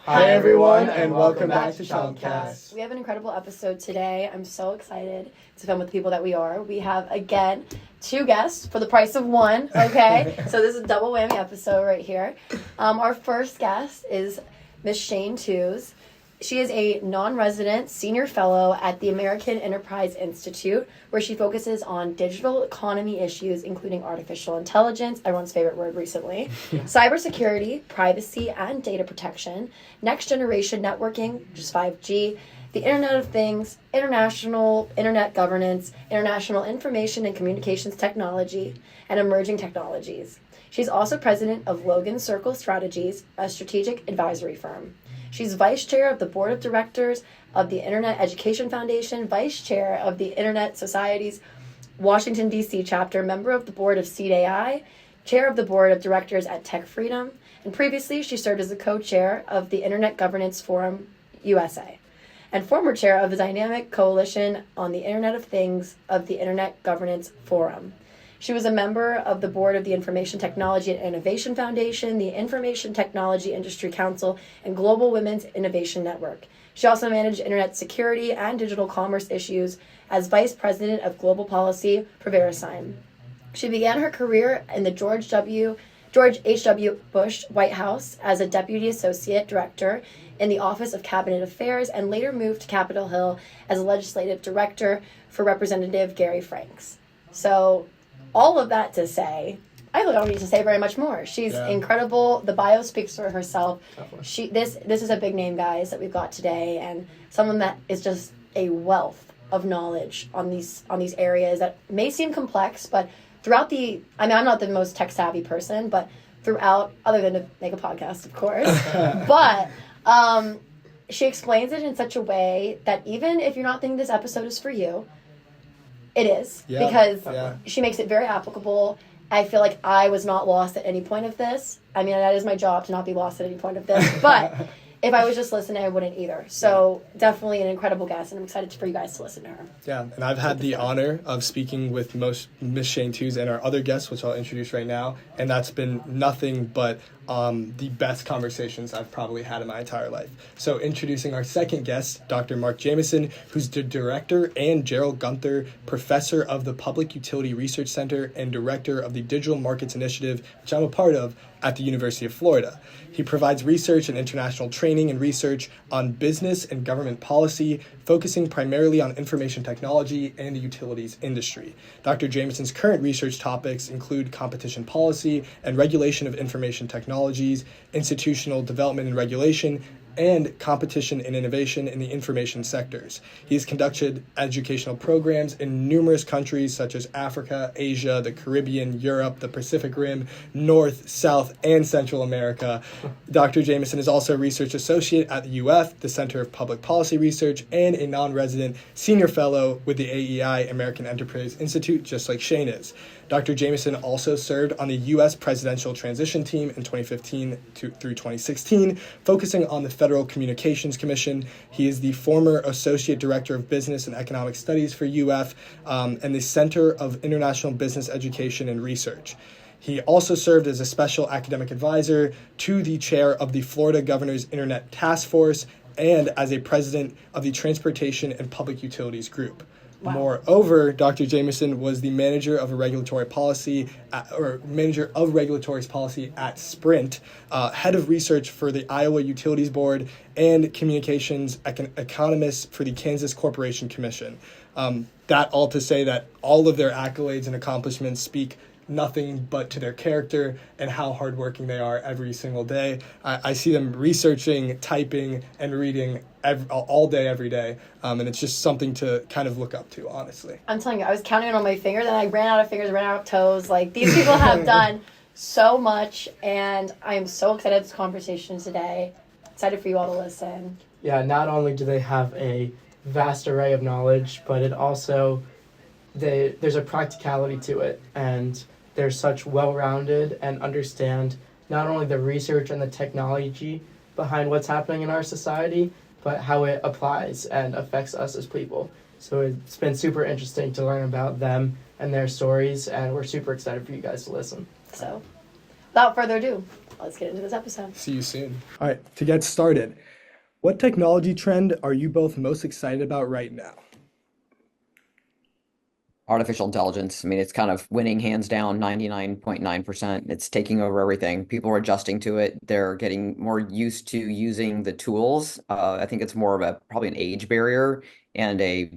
Hi everyone, and welcome back to ChompCast. We have an incredible episode today. I'm so excited to film with the people that we are. We have, again, 2 guests for the price of 1, okay? So this is a double whammy episode right here. Our first guest is Miss Shane Tews. She is a non-resident senior fellow at the American Enterprise Institute, where she focuses on digital economy issues, including artificial intelligence, everyone's favorite word recently, cybersecurity, privacy and data protection, next generation networking, which is 5G, the Internet of Things, international internet governance, international information and communications technology, and emerging technologies. She's also president of Logan Circle Strategies, a strategic advisory firm. She's vice chair of the board of directors of the Internet Education Foundation, vice chair of the Internet Society's Washington, D.C. chapter, member of the board of Seed AI, chair of the board of directors at Tech Freedom, and previously she served as the co-chair of the Internet Governance Forum USA, and former chair of the Dynamic Coalition on the Internet of Things of the Internet Governance Forum. She was a member of the board of the Information Technology and Innovation Foundation, the Information Technology Industry Council, and Global Women's Innovation Network. She also managed internet security and digital commerce issues as vice president of global policy for VeriSign. She began her career in the George H.W. Bush White House as a deputy associate director in the Office of Cabinet Affairs and later moved to Capitol Hill as a legislative director for Representative Gary Franks. So, all of that to say, I don't need to say very much more. She's incredible. The bio speaks for herself. This is a big name, guys, that we've got today, and someone that is just a wealth of knowledge on these areas that may seem complex, but throughout I'm not the most tech savvy person, but throughout, other than to make a podcast, of course, but she explains it in such a way that even if you're not thinking this episode is for you, it is, because she makes it very applicable. I feel like I was not lost at any point of this. I mean, that is my job to not be lost at any point of this. But if I was just listening, I wouldn't either. So definitely an incredible guest, and I'm excited for you guys to listen to her. Yeah, and I've had the honor of speaking with Miss Shane Tews and our other guests, which I'll introduce right now, and that's been nothing but the best conversations I've probably had in my entire life. So introducing our second guest, Dr. Mark Jamison, who's the director, and Gerald Gunther, professor of the Public Utility Research Center and director of the Digital Markets Initiative, which I'm a part of, at the University of Florida. He provides research and international training and research on business and government policy, focusing primarily on information technology and the utilities industry. Dr. Jamison's current research topics include competition policy and regulation of information technologies, institutional development and regulation, and competition and innovation in the information sectors. He's conducted educational programs in numerous countries such as Africa, Asia, the Caribbean, Europe, the Pacific Rim, North, South, and Central America. Dr. Jamison is also a research associate at the UF, the Center of Public Policy Research, and a non-resident senior fellow with the AEI, American Enterprise Institute, just like Shane is. Dr. Jamison also served on the U.S. presidential transition team in 2015 through 2016, focusing on the Federal Communications Commission. He is the former Associate Director of Business and Economic Studies for UF and the Center of International Business Education and Research. He also served as a special academic advisor to the chair of the Florida Governor's Internet Task Force and as a president of the Transportation and Public Utilities Group. Wow. Moreover, Dr. Jamison was the manager of regulatory policy at Sprint, head of research for the Iowa Utilities Board, and communications economist for the Kansas Corporation Commission. That all to say that all of their accolades and accomplishments speak nothing but to their character and how hardworking they are every single day. I see them researching, typing, and reading all day, every day, and it's just something to kind of look up to, honestly. I'm telling you, I was counting it on my fingers, and I ran out of fingers, ran out of toes. Like, these people have done so much, and I am so excited for this conversation today. Excited for you all to listen. Yeah, not only do they have a vast array of knowledge, but it also, there's a practicality to it, and they're such well-rounded and understand not only the research and the technology behind what's happening in our society, but how it applies and affects us as people. So it's been super interesting to learn about them and their stories, and we're super excited for you guys to listen. So, without further ado, let's get into this episode. See you soon. All right, to get started, what technology trend are you both most excited about right now? Artificial intelligence. I mean, it's kind of winning hands down 99.9%. It's taking over everything. People are adjusting to it. They're getting more used to using the tools. I think it's more of a probably an age barrier and a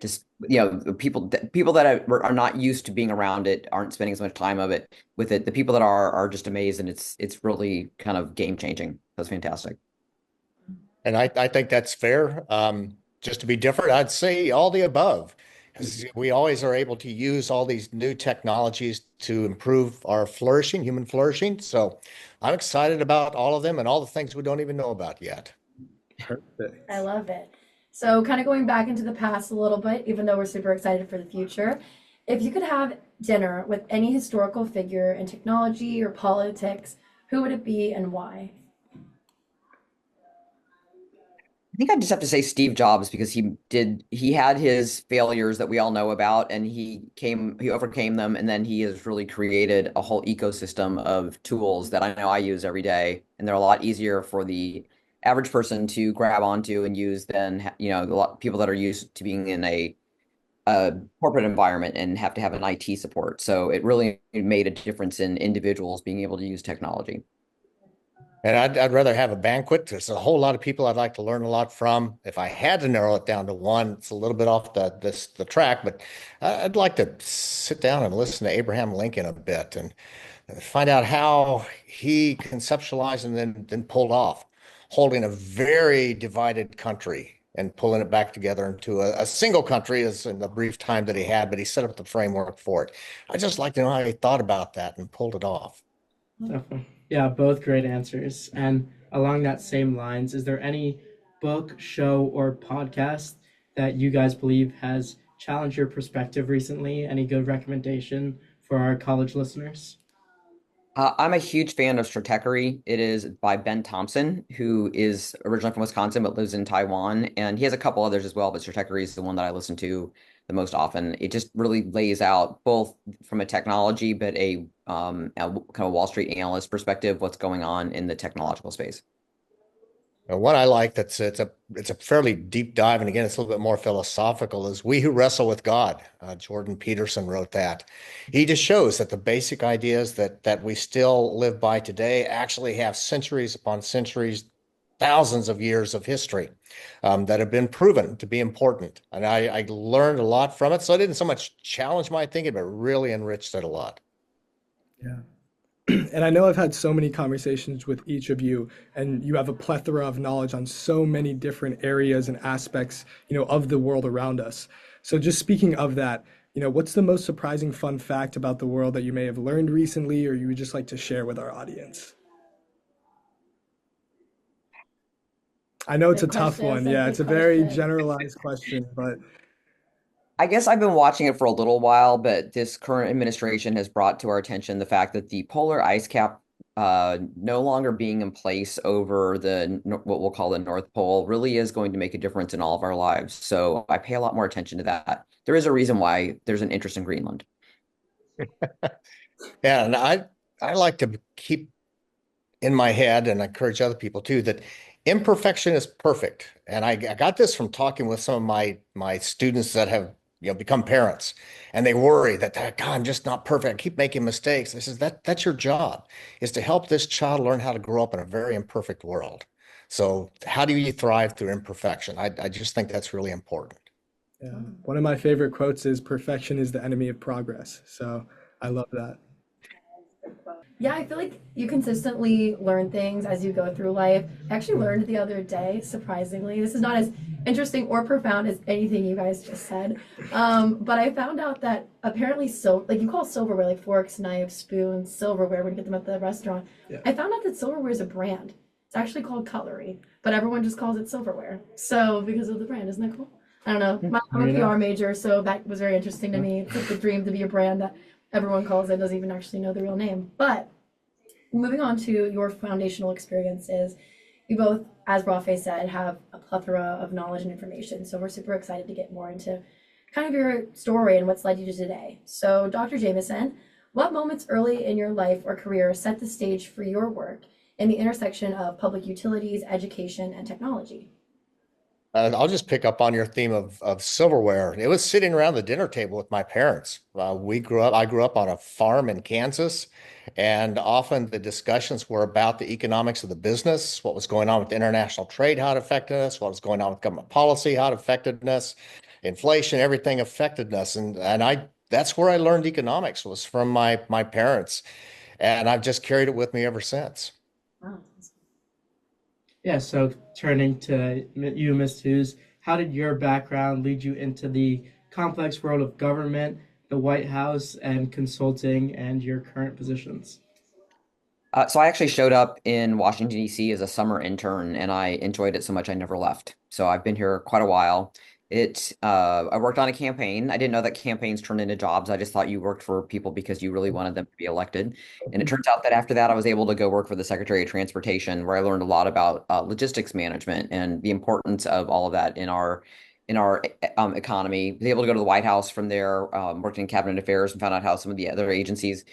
just the people that are not used to being around it aren't spending as much time of it with it. The people that are just amazed, and it's really kind of game changing. That's fantastic. And I think that's fair. Just to be different, I'd say all the above. Because we always are able to use all these new technologies to improve our flourishing, human flourishing. So I'm excited about all of them and all the things we don't even know about yet. Perfect. I love it. So kind of going back into the past a little bit, even though we're super excited for the future, if you could have dinner with any historical figure in technology or politics, who would it be and why? I think I just have to say Steve Jobs because he had his failures that we all know about, and he overcame them, and then he has really created a whole ecosystem of tools that I know I use every day, and they're a lot easier for the average person to grab onto and use than a lot of people that are used to being in a corporate environment and have to have an IT support. So it really made a difference in individuals being able to use technology. And I'd rather have a banquet. There's a whole lot of people I'd like to learn a lot from. If I had to narrow it down to one, it's a little bit off the track, but I'd like to sit down and listen to Abraham Lincoln a bit and find out how he conceptualized and then pulled off, holding a very divided country and pulling it back together into a single country as in the brief time that he had, but he set up the framework for it. I'd just like to know how he thought about that and pulled it off. Definitely. Yeah, both great answers. And along that same lines, is there any book, show, or podcast that you guys believe has challenged your perspective recently? Any good recommendation for our college listeners? I'm a huge fan of Stratechery. It is by Ben Thompson, who is originally from Wisconsin but lives in Taiwan, and he has a couple others as well. But Stratechery is the one that I listen to the most often. It just really lays out both from a technology but a kind of Wall Street analyst perspective what's going on in the technological space. One I like it's a fairly deep dive, and again, it's a little bit more philosophical, is We Who Wrestle with God. Jordan Peterson wrote that. He just shows that the basic ideas that we still live by today actually have centuries upon centuries, thousands of years of history that have been proven to be important. And I learned a lot from it. So it didn't so much challenge my thinking, but really enriched it a lot. Yeah. And I know I've had so many conversations with each of you, and you have a plethora of knowledge on so many different areas and aspects, of the world around us. So just speaking of that, what's the most surprising fun fact about the world that you may have learned recently or you would just like to share with our audience? I know it's a tough one. Yeah, it's a very generalized question, but I guess I've been watching it for a little while, but this current administration has brought to our attention the fact that the polar ice cap no longer being in place over what we'll call the North Pole really is going to make a difference in all of our lives. So I pay a lot more attention to that. There is a reason why there's an interest in Greenland. Yeah, and I like to keep in my head, and I encourage other people too, that imperfection is perfect. And I got this from talking with some of my students that have become parents, and they worry that God, I'm just not perfect. I keep making mistakes. I says that's your job, is to help this child learn how to grow up in a very imperfect world. So how do you thrive through imperfection? I just think that's really important. yeah, one of my favorite quotes is perfection is the enemy of progress. So I love that. Yeah, I feel like you consistently learn things as you go through life. I actually learned the other day, surprisingly. This is not as interesting or profound as anything you guys just said. But I found out that apparently you call silverware, like forks, knives, spoons, silverware when you get them at the restaurant. Yeah. I found out that silverware is a brand. It's actually called cutlery, but everyone just calls it silverware. So because of the brand, isn't that cool? I don't know. I'm a PR major, so that was very interesting to me. It's like the dream to be a brand that everyone calls it, doesn't even actually know the real name. But moving on to your foundational experiences, you both, as Rafe said, have a plethora of knowledge and information. So we're super excited to get more into kind of your story and what's led you to today. So Dr. Jamison, What moments early in your life or career set the stage for your work in the intersection of public utilities, education, and technology? I'll just pick up on your theme of silverware. It was sitting around the dinner table with my parents. I grew up on a farm in Kansas, and often the discussions were about the economics of the business, what was going on with international trade, how it affected us, what was going on with government policy, how it affected us, inflation, everything affected us. And that's where I learned economics was from my parents. And I've just carried it with me ever since. Wow. Yeah, so turning to you, Ms. Tews, how did your background lead you into the complex world of government, the White House, and consulting, and your current positions? So I actually showed up in Washington, D.C. as a summer intern, and I enjoyed it so much I never left. So I've been here quite a while. I worked on a campaign. I didn't know that campaigns turned into jobs. I just thought you worked for people because you really wanted them to be elected. And it turns out that after that, I was able to go work for the Secretary of Transportation, where I learned a lot about logistics management and the importance of all of that in our economy. Was able to go to the White House from there, worked in cabinet affairs, and found out how some of the other agencies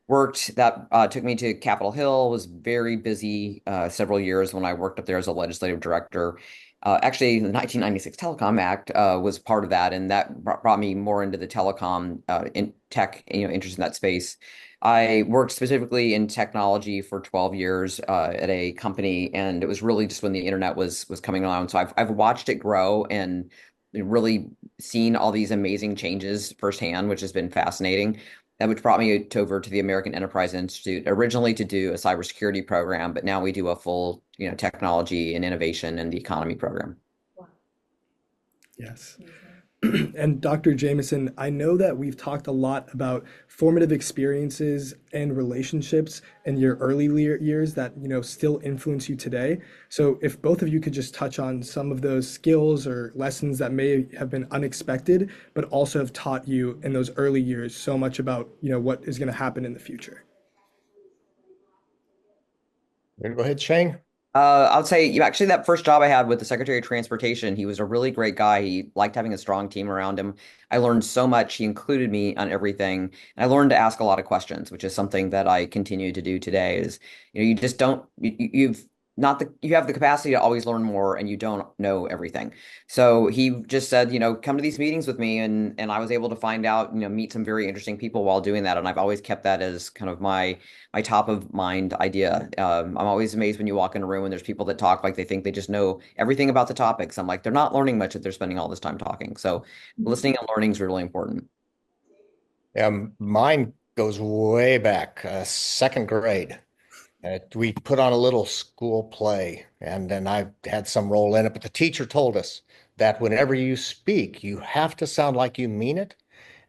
worked. That took me to Capitol Hill. Was very busy several years when I worked up there as a legislative director. Actually, the 1996 Telecom Act was part of that, and that brought me more into the telecom in tech, interest in that space. I worked specifically in technology for 12 years at a company, and it was really just when the internet was coming along. So I've watched it grow and really seen all these amazing changes firsthand, which has been fascinating. Which brought me over to the American Enterprise Institute, originally to do a cybersecurity program, but now we do a full, technology and innovation and the economy program. Wow. Yes. And Dr. Jamison, I know that we've talked a lot about formative experiences and relationships in your early years that, still influence you today. So if both of you could just touch on some of those skills or lessons that may have been unexpected, but also have taught you in those early years so much about, what is going to happen in the future. Go ahead, Shane. I'll say actually that first job I had with the Secretary of Transportation, he was a really great guy. He liked having a strong team around him. I learned so much. He included me on everything. And I learned to ask a lot of questions, which is something that I continue to do today is, you just don't, you've not the, you have the capacity to always learn more and you don't know everything. So he just said, come to these meetings with me. And I was able to find out, meet some very interesting people while doing that. And I've always kept that as kind of my top of mind idea. I'm always amazed when you walk in a room and there's people that talk like they think they just know everything about the topics. I'm like, they're not learning much if they're spending all this time talking. So listening and learning is really important. Mine goes way back, second grade. We put on a little school play, and then I had some role in it. But the teacher told us that whenever you speak, you have to sound like you mean it,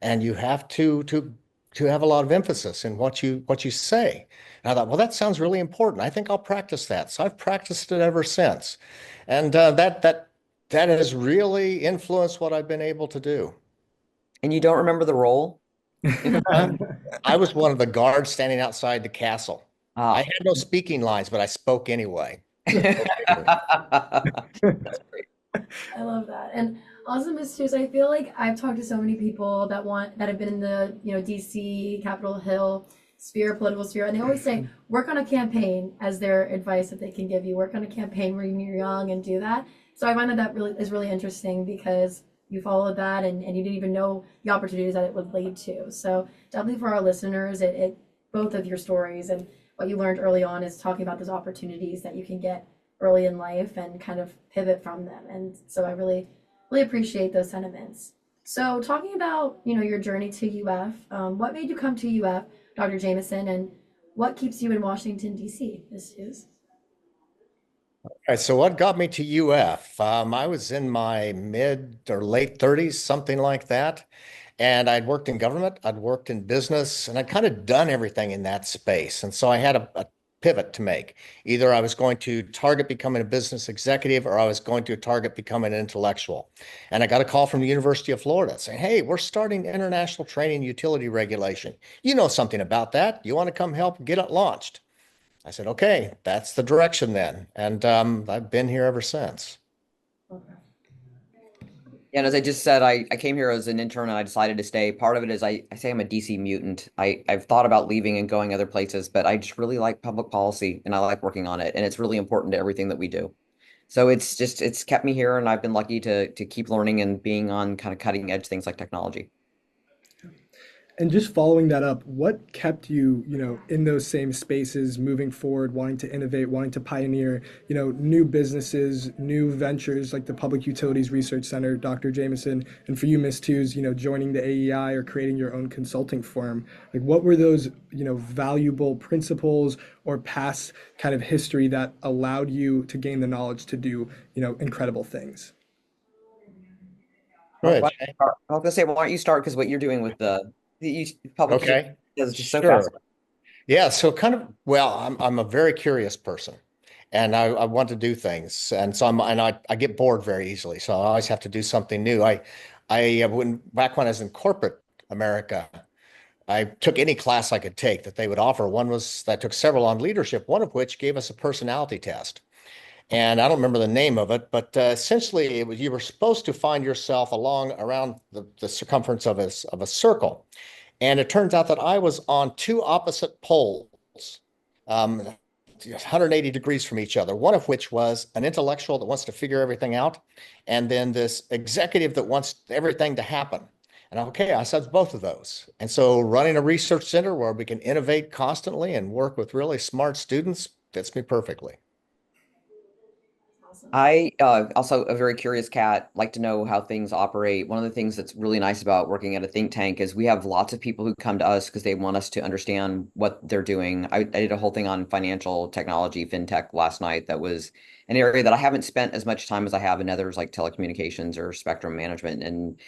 and you have to have a lot of emphasis in what you say. And I thought, well, that sounds really important. I think I'll practice that. So I've practiced it ever since, and that has really influenced what I've been able to do. And you don't remember the role? I was one of the guards standing outside the castle. I Ah. had no speaking lines, but I spoke anyway. I love that. And also, Ms. Tews, I feel like I've talked to so many people that have been in the, DC, Capitol Hill sphere, political sphere, and they always say, work on a campaign as their advice that they can give you. Work on a campaign when you're young and do that. So I find that really is really interesting because you followed that and you didn't even know the opportunities that it would lead to. So definitely for our listeners, it both of your stories and what you learned early on is talking about those opportunities that you can get early in life and kind of pivot from them. And so I really, really appreciate those sentiments. So talking about, your journey to UF, what made you come to UF, Dr. Jamison, and what keeps you in Washington, D.C., Ms. Tews? All right, so what got me to UF? I was in my mid or late 30s, something like that. And I'd worked in government, I'd worked in business, and I'd kind of done everything in that space. And so I had a pivot to make. Either I was going to target becoming a business executive or I was going to target becoming an intellectual. And I got a call from the University of Florida saying, hey, we're starting international training utility regulation. You know something about that. You want to come help get it launched? I said, okay, that's the direction then. And I've been here ever since. And as I just said, I came here as an intern and I decided to stay. Part of it is I say I'm a DC mutant. I've thought about leaving and going other places, but I just really like public policy and I like working on it. And it's really important to everything that we do. So it's kept me here and I've been lucky to keep learning and being on kind of cutting edge things like technology. And just following that up, what kept you, in those same spaces, moving forward, wanting to innovate, wanting to pioneer, new businesses, new ventures like the Public Utilities Research Center, Dr. Jamison, and for you, Miss Tews, joining the AEI or creating your own consulting firm. Like, what were those, valuable principles or past kind of history that allowed you to gain the knowledge to do, incredible things? Why Good. don't you start? I was gonna say, why don't you start? Because what you're doing with the public Okay. is just so Sure. fascinating. Yeah. So kind of, well, I'm a very curious person and I want to do things. And so I get bored very easily. So I always have to do something new. Back when I was in corporate America, I took any class I could take that they would offer. One was I took several on leadership, one of which gave us a personality test. And I don't remember the name of it, but essentially you were supposed to find yourself along around the circumference of a circle. And it turns out that I was on two opposite poles, 180 degrees from each other, one of which was an intellectual that wants to figure everything out, and then this executive that wants everything to happen. And okay, I said both of those. And so running a research center where we can innovate constantly and work with really smart students fits me perfectly. Awesome. I also a very curious cat, like to know how things operate. One of the things that's really nice about working at a think tank is we have lots of people who come to us because they want us to understand what they're doing. I did a whole thing on financial technology, fintech last night. That was an area that I haven't spent as much time as I have in others like telecommunications or spectrum management. And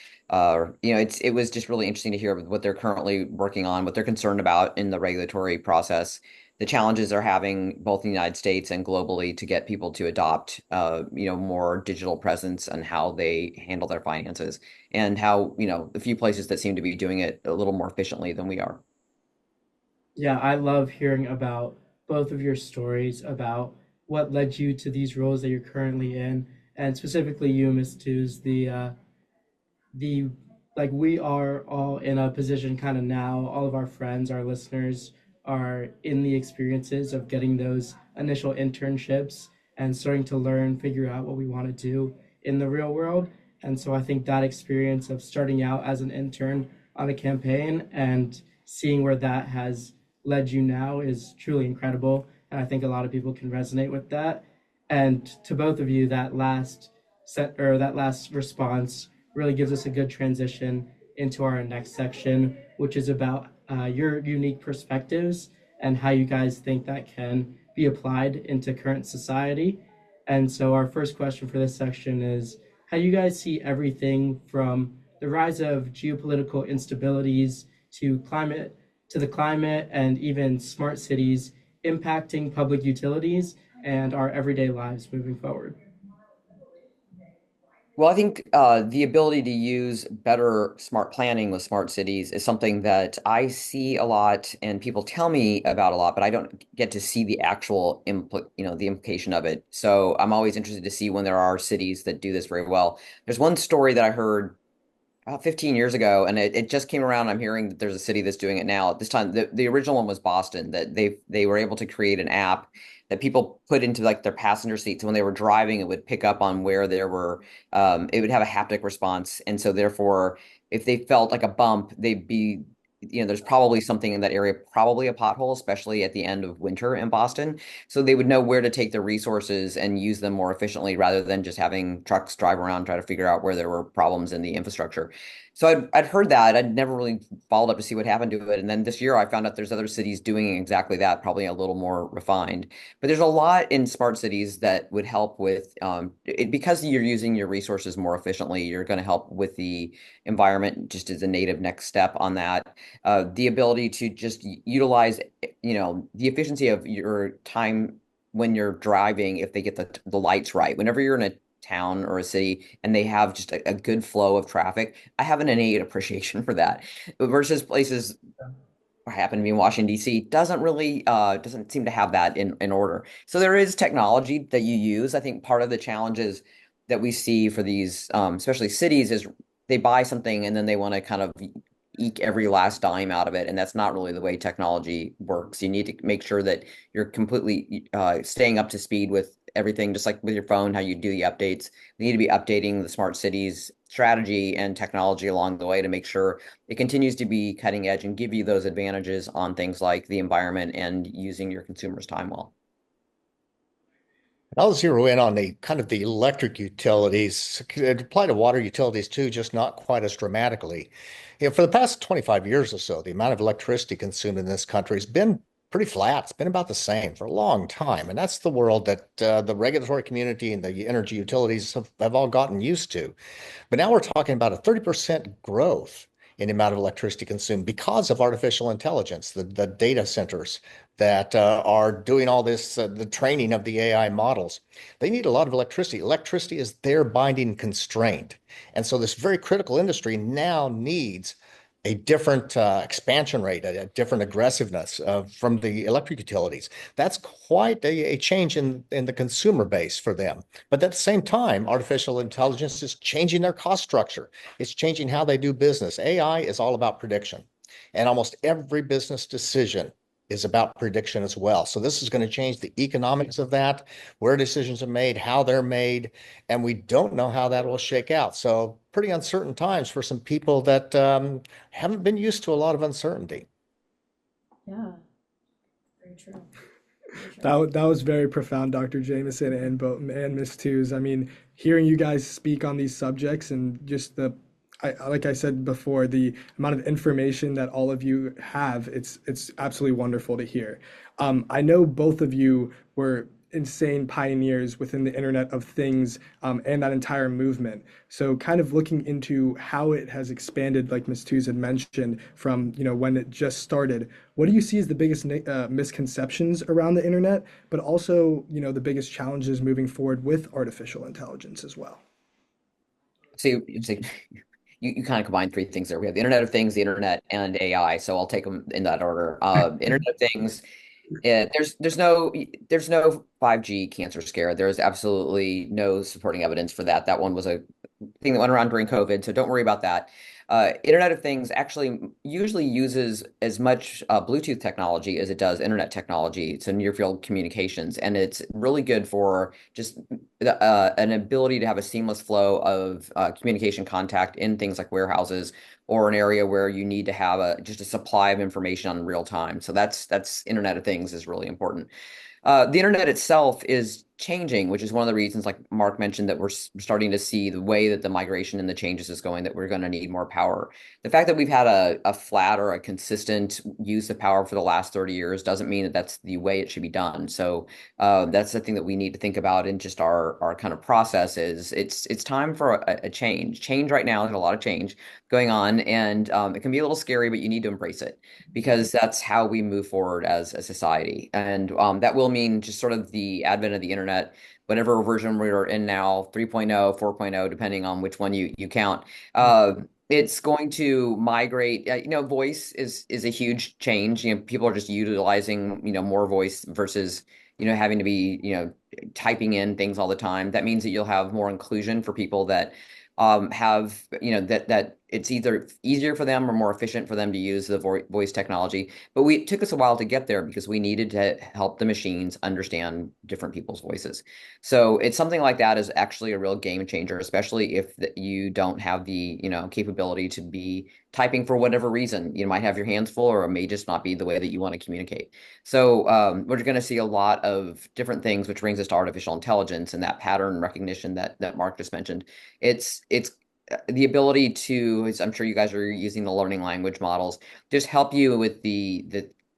it was just really interesting to hear what they're currently working on, what they're concerned about in the regulatory process, the challenges they're having both in the United States and globally to get people to adopt, more digital presence and how they handle their finances, and how, the few places that seem to be doing it a little more efficiently than we are. Yeah, I love hearing about both of your stories about what led you to these roles that you're currently in, and specifically you, Miss Tews, the like we are all in a position kind of now, all of our friends, our listeners are in the experiences of getting those initial internships and starting to learn, figure out what we want to do in the real world. And so I think that experience of starting out as an intern on a campaign and seeing where that has led you now is truly incredible. And I think a lot of people can resonate with that. And to both of you, that last response really gives us a good transition into our next section, which is about your unique perspectives and how you guys think that can be applied into current society. And so, our first question for this section is how do you guys see everything from the rise of geopolitical instabilities to the climate and even smart cities impacting public utilities and our everyday lives moving forward? Well, I think the ability to use better smart planning with smart cities is something that I see a lot and people tell me about a lot, but I don't get to see the actual the implication of it. So I'm always interested to see when there are cities that do this very well. There's one story that I heard about 15 years ago, and it just came around. I'm hearing that there's a city that's doing it now. This time, the original one was Boston, that they were able to create an app that people put into like their passenger seats. When they were driving, it would pick up on where there were, it would have a haptic response. And so therefore, if they felt like a bump, they'd be, there's probably something in that area, probably a pothole, especially at the end of winter in Boston. So they would know where to take their resources and use them more efficiently rather than just having trucks drive around, try to figure out where there were problems in the infrastructure. So I'd heard that. I'd never really followed up to see what happened to it. And then this year I found out there's other cities doing exactly that, probably a little more refined. But there's a lot in smart cities that would help with it, because you're using your resources more efficiently, you're going to help with the environment just as a native next step on that. The ability to just utilize, the efficiency of your time when you're driving, if they get the lights right. Whenever you're in a town or a city and they have just a good flow of traffic, I have an innate appreciation for that versus places I happen to be in Washington, D.C., doesn't seem to have that in order. So there is technology that you use. I think part of the challenge is that we see for these, especially cities, is they buy something and then they want to kind of eke every last dime out of it, and that's not really the way technology works. You need to make sure that you're completely staying up to speed with everything, just like with your phone, how you do the updates. You need to be updating the smart cities strategy and technology along the way to make sure it continues to be cutting edge and give you those advantages on things like the environment and using your consumers' time well. I'll zero in on the kind of the electric utilities. It apply to water utilities too, just not quite as dramatically. For the past 25 years or so, the amount of electricity consumed in this country has been pretty flat. It's been about the same for a long time. And that's the world that the regulatory community and the energy utilities have all gotten used to. But now we're talking about a 30% growth in the amount of electricity consumed because of artificial intelligence, the data centers that are doing all this, the training of the AI models. They need a lot of electricity. Electricity is their binding constraint. And so this very critical industry now needs a different expansion rate, a different aggressiveness from the electric utilities. That's quite a change in the consumer base for them. But at the same time, artificial intelligence is changing their cost structure. It's changing how they do business. AI is all about prediction. And almost every business decision is about prediction as well. So this is going to change the economics of that, where decisions are made, how they're made, and we don't know how that will shake out. So pretty uncertain times for some people that haven't been used to a lot of uncertainty. Yeah, very true. That was very profound, Dr. Jamison and Miss Tews. I mean, hearing you guys speak on these subjects and just like I said before, the amount of information that all of you have, it's absolutely wonderful to hear. I know both of you were insane pioneers within the Internet of Things, and that entire movement. So kind of looking into how it has expanded, like Ms. Tews had mentioned, from when it just started, what do you see as the biggest misconceptions around the Internet, but also the biggest challenges moving forward with artificial intelligence as well? So you kind of combine three things there. We have the Internet of Things, the Internet, and AI. So I'll take them in that order. Internet of Things. There's no 5G cancer scare. There's absolutely no supporting evidence for that. That one was a thing that went around during COVID, so don't worry about that. Internet of Things actually usually uses as much Bluetooth technology as it does internet technology. It's a near field communications, and it's really good for just an ability to have a seamless flow of communication contact in things like warehouses or an area where you need to have just a supply of information on real time. So that's Internet of Things is really important. The internet itself is changing, which is one of the reasons, like Mark mentioned, that we're starting to see the way that the migration and the changes is going, that we're going to need more power. The fact that we've had a flat or a consistent use of power for the last 30 years doesn't mean that that's the way it should be done. So that's the thing that we need to think about in just our kind of process is it's time for a change. Change right now, there's a lot of change going on, and it can be a little scary, but you need to embrace it because that's how we move forward as a society. And that will mean just sort of the advent of the internet, whatever version we're in now, 3.0, 4.0, depending on which one you count. It's going to migrate. Voice is a huge change. People are just utilizing, more voice versus, having to be, typing in things all the time. That means that you'll have more inclusion for people that have that it's either easier for them or more efficient for them to use the voice technology. But it took us a while to get there because we needed to help the machines understand different people's voices. So it's something like that is actually a real game changer, especially if you don't have the capability to be typing for whatever reason. You might have your hands full, or it may just not be the way that you want to communicate. So we're going to see a lot of different things, which brings us to artificial intelligence and that pattern recognition that Mark just mentioned. It's the ability to, I'm sure you guys are using the learning language models, just help you with the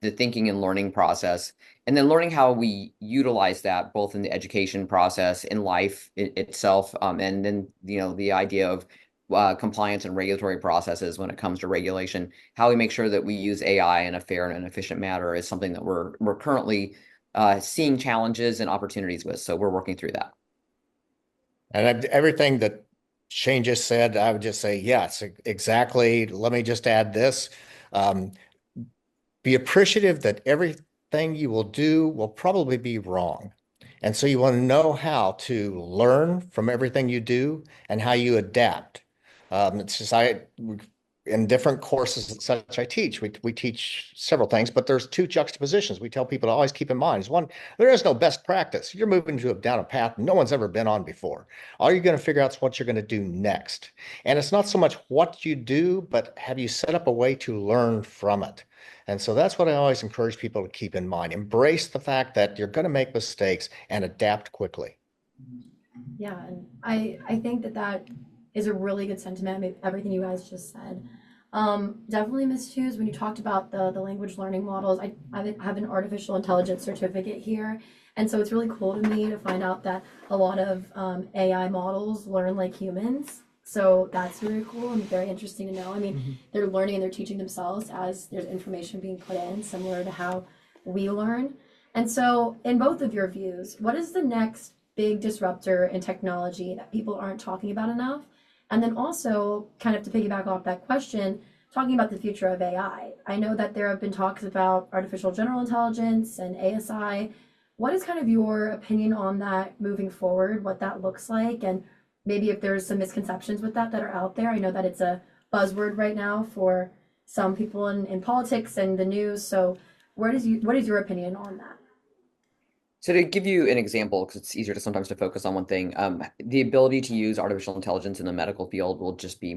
thinking and learning process, and then learning how we utilize that both in the education process, in life itself, and then the idea of compliance and regulatory processes when it comes to regulation. How we make sure that we use AI in a fair and an efficient manner is something that we're currently seeing challenges and opportunities with. So we're working through that. And everything that Shane just said, I would just say, yes, exactly. Let me just add this. Be appreciative that everything you will do will probably be wrong. And so you want to know how to learn from everything you do and how you adapt. It's just in different courses and such I teach, we teach several things, but there's two juxtapositions we tell people to always keep in mind. Is one, there is no best practice. You're moving down a path no one's ever been on before. All you're going to figure out is what you're going to do next. And it's not so much what you do, but have you set up a way to learn from it? And so that's what I always encourage people to keep in mind. Embrace the fact that you're going to make mistakes and adapt quickly. Yeah, and I think that that is a really good sentiment. I mean, everything you guys just said. Definitely, Ms. Tews, when you talked about the language learning models, I have an artificial intelligence certificate here, and so it's really cool to me to find out that a lot of AI models learn like humans. So that's really cool and very interesting to know. I mean, they're learning and they're teaching themselves as there's information being put in, similar to how we learn. And so, in both of your views, what is the next big disruptor in technology that people aren't talking about enough? And then also, kind of to piggyback off that question, talking about the future of AI. I know that there have been talks about artificial general intelligence and ASI. What is kind of your opinion on that moving forward, what that looks like, and maybe if there's some misconceptions with that that are out there? I know that it's a buzzword right now for some people in politics and the news. So what is your opinion on that? So to give you an example, because it's easier to sometimes to focus on one thing, the ability to use artificial intelligence in the medical field will just be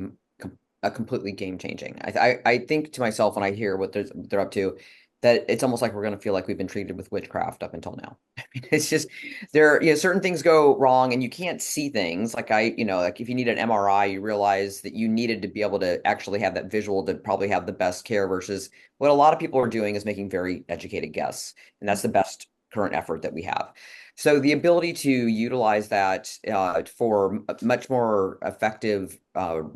a completely game changing. I think to myself when I hear what they're up to, that it's almost like we're going to feel like we've been treated with witchcraft up until now. I mean, it's just certain things go wrong and you can't see things. Like like if you need an MRI, you realize that you needed to be able to actually have that visual to probably have the best care versus what a lot of people are doing is making very educated guesses. And that's the best current effort that we have. So the ability to utilize that for much more effective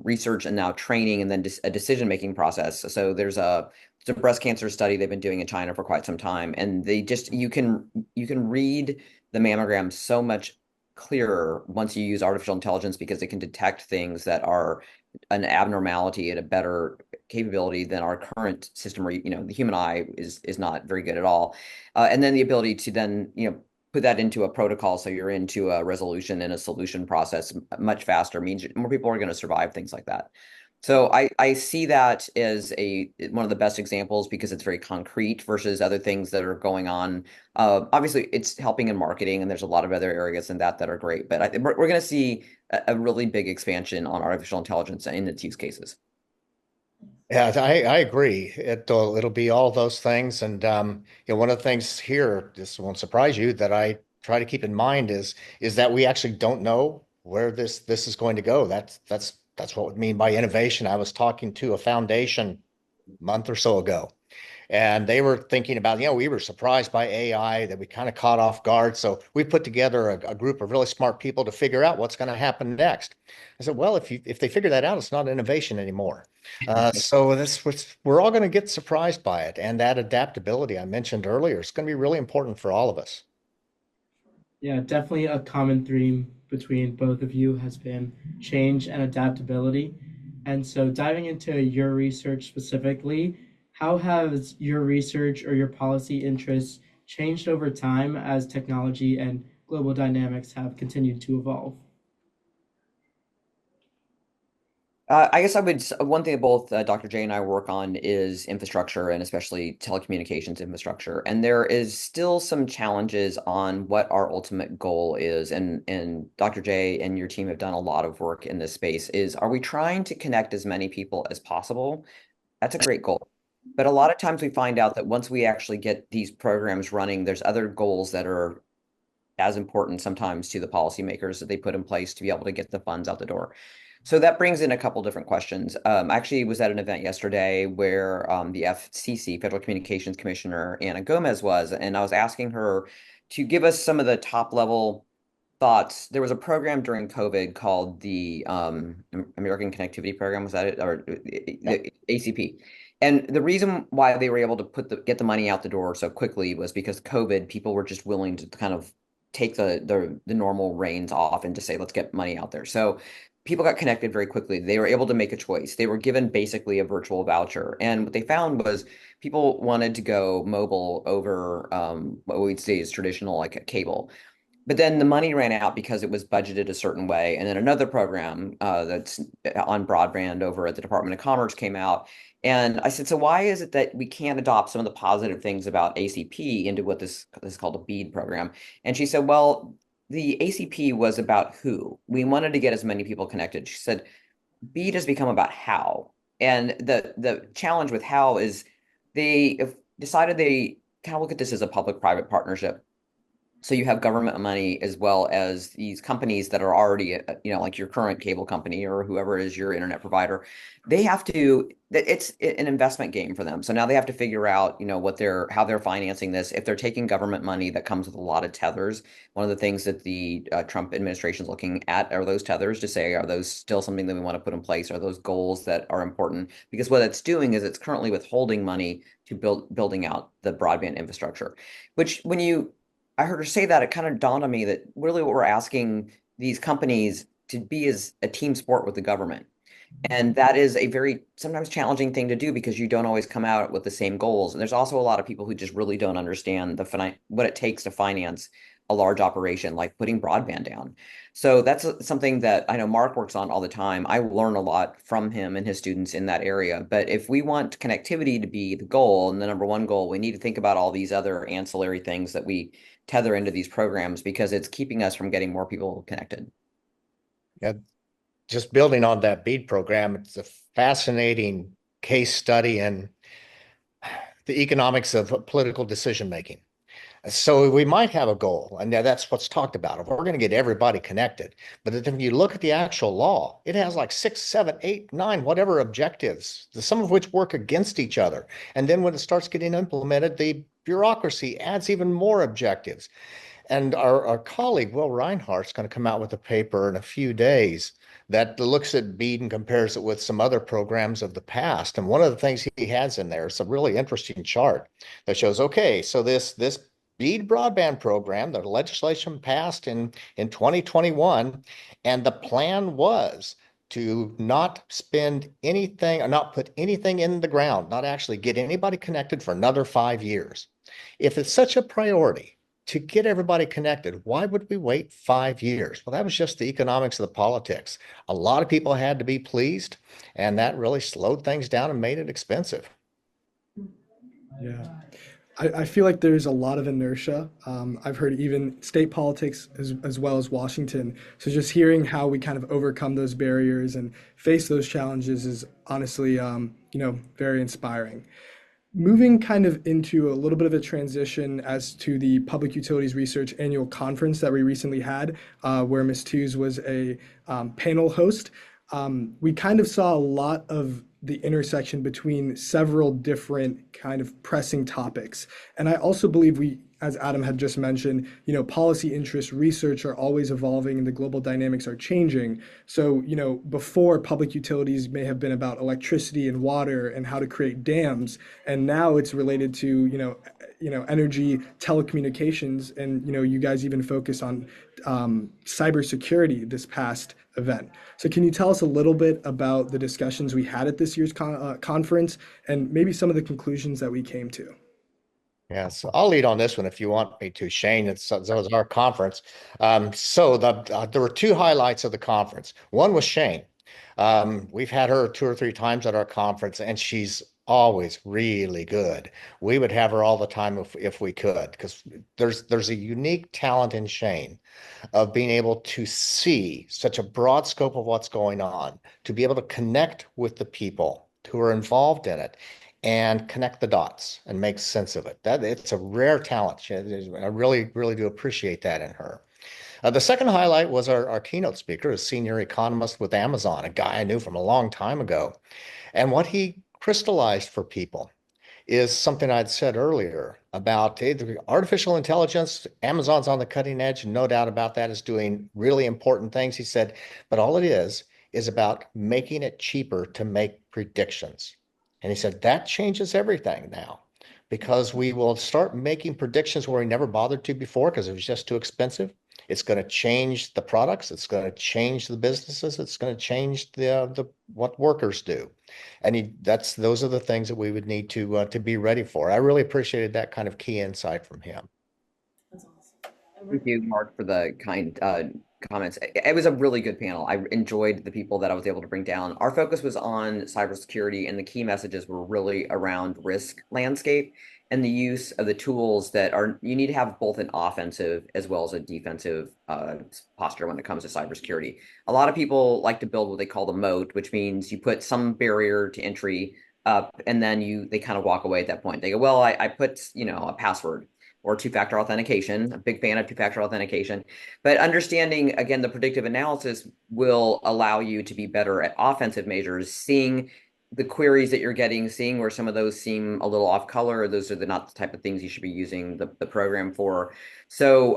research and now training and then a decision-making process. So there's a breast cancer study they've been doing in China for quite some time, and they just you can read the mammogram so much clearer once you use artificial intelligence because it can detect things that are an abnormality at a better capability than our current system where the human eye is not very good at all. And then the ability to then put that into a protocol so you're into a resolution and a solution process much faster means more people are going to survive things like that. So I see that as one of the best examples because it's very concrete versus other things that are going on. Obviously, it's helping in marketing, and there's a lot of other areas in that are great. But I think we're going to see a really big expansion on artificial intelligence in its use cases. Yeah, I agree. It'll be all those things, and one of the things here, this won't surprise you, that I try to keep in mind is that we actually don't know where this is going to go. That's what we mean by innovation. I was talking to a foundation a month or so ago, and they were thinking about, we were surprised by AI that we kind of caught off guard. So we put together a group of really smart people to figure out what's going to happen next. I said, well, if they figure that out, it's not innovation anymore. So we're all going to get surprised by it. And that adaptability I mentioned earlier is going to be really important for all of us. Yeah, definitely a common theme between both of you has been change and adaptability. And so diving into your research specifically, how has your research or your policy interests changed over time as technology and global dynamics have continued to evolve? I guess one thing that both Dr. J and I work on is infrastructure and especially telecommunications infrastructure. And there is still some challenges on what our ultimate goal is. And Dr. J and your team have done a lot of work in this space are we trying to connect as many people as possible? That's a great goal. But a lot of times we find out that once we actually get these programs running, there's other goals that are as important sometimes to the policymakers that they put in place to be able to get the funds out the door. So that brings in a couple different questions. I actually was at an event yesterday where the FCC, Federal Communications Commissioner Anna Gomez was, and I was asking her to give us some of the top level thoughts. There was a program during COVID called the American Connectivity Program, was that it? Or the ACP. And the reason why they were able to get the money out the door so quickly was because COVID, people were just willing to kind of take the normal reins off and just say, let's get money out there. So people got connected very quickly. They were able to make a choice. They were given basically a virtual voucher. And what they found was people wanted to go mobile over what we'd say is traditional like a cable. but then the money ran out because it was budgeted a certain way. And then another program that's on broadband over at the Department of Commerce came out. And I said, so why is it that we can't adopt some of the positive things about ACP into what this is called a BEAD program? And she said, well, the ACP was about who. We wanted to get as many people connected. She said, BEAD has become about how. And the challenge with how is they have decided they kind of look at this as a public-private partnership. So you have government money as well as these companies that are already, like your current cable company or whoever is your internet provider. They have to, it's an investment game for them. So now they have to figure out, how they're financing this. If they're taking government money that comes with a lot of tethers, one of the things that the Trump administration is looking at are those tethers to say, are those still something that we want to put in place? Are those goals that are important? Because what it's doing is it's currently withholding money to building out the broadband infrastructure, which I heard her say that, it kind of dawned on me that really what we're asking these companies to be is a team sport with the government. And that is a very sometimes challenging thing to do because you don't always come out with the same goals. And there's also a lot of people who just really don't understand what it takes to finance a large operation like putting broadband down. So that's something that I know Mark works on all the time. I learn a lot from him and his students in that area. But if we want connectivity to be the goal and the number one goal, we need to think about all these other ancillary things that we tether into these programs because it's keeping us from getting more people connected. Yeah, just building on that BEAD program, it's a fascinating case study in the economics of political decision making. So we might have a goal, and that's what's talked about. If we're going to get everybody connected, but if you look at the actual law, it has like 6, 7, 8, 9, whatever objectives, some of which work against each other. And then when it starts getting implemented, the bureaucracy adds even more objectives. And our colleague, Will Reinhardt's going to come out with a paper in a few days that looks at BEAD and compares it with some other programs of the past. And one of the things he has in there is a really interesting chart that shows, okay, so this BEAD broadband program, the legislation passed in 2021, and the plan was to not spend anything or not put anything in the ground, not actually get anybody connected for another 5 years. If it's such a priority to get everybody connected, why would we wait 5 years? Well, that was just the economics of the politics. A lot of people had to be pleased, and that really slowed things down and made it expensive. Yeah. I feel like there's a lot of inertia. I've heard even state politics as well as Washington. So just hearing how we kind of overcome those barriers and face those challenges is honestly, very inspiring. Moving kind of into a little bit of a transition as to the Public Utilities Research Annual Conference that we recently had, where Ms. Tews was a panel host. We kind of saw a lot of the intersection between several different kind of pressing topics. And I also believe as Adam had just mentioned, policy interests, research are always evolving and the global dynamics are changing. So, before public utilities may have been about electricity and water and how to create dams, and now it's related to, energy, telecommunications, and, you guys even focus on cybersecurity this past event. So can you tell us a little bit about the discussions we had at this year's conference and maybe some of the conclusions that we came to? Yeah, so I'll lead on this one if you want me to, Shane. That was our conference. There were two highlights of the conference. One was Shane. We've had her 2 or 3 times at our conference, and she's always really good. We would have her all the time if we could, because there's a unique talent in Shane of being able to see such a broad scope of what's going on, to be able to connect with the people who are involved in it and connect the dots and make sense of it. It's a rare talent. I really, really do appreciate that in her. The second highlight was our keynote speaker, a senior economist with Amazon, a guy I knew from a long time ago. And what he crystallized for people is something I'd said earlier about artificial intelligence. Amazon's on the cutting edge, no doubt about that, is doing really important things. He said, but all it is about making it cheaper to make predictions. And he said, that changes everything now, because we will start making predictions where we never bothered to before because it was just too expensive. It's going to change the products. It's going to change the businesses. It's going to change the what workers do. And those are the things that we would need to be ready for. I really appreciated that kind of key insight from him. That's awesome. Thank you, Mark, for the kind comments. It was a really good panel. I enjoyed the people that I was able to bring down. Our focus was on cybersecurity, and the key messages were really around risk landscape and the use of the tools that are, you need to have both an offensive as well as a defensive posture when it comes to cybersecurity. A lot of people like to build what they call the moat, which means you put some barrier to entry up, and then they kind of walk away at that point. They go, well, I put, a password or two-factor authentication. A big fan of two-factor authentication. But understanding, again, the predictive analysis will allow you to be better at offensive measures, seeing the queries that you're getting, seeing where some of those seem a little off color. Those are not the type of things you should be using the program for. So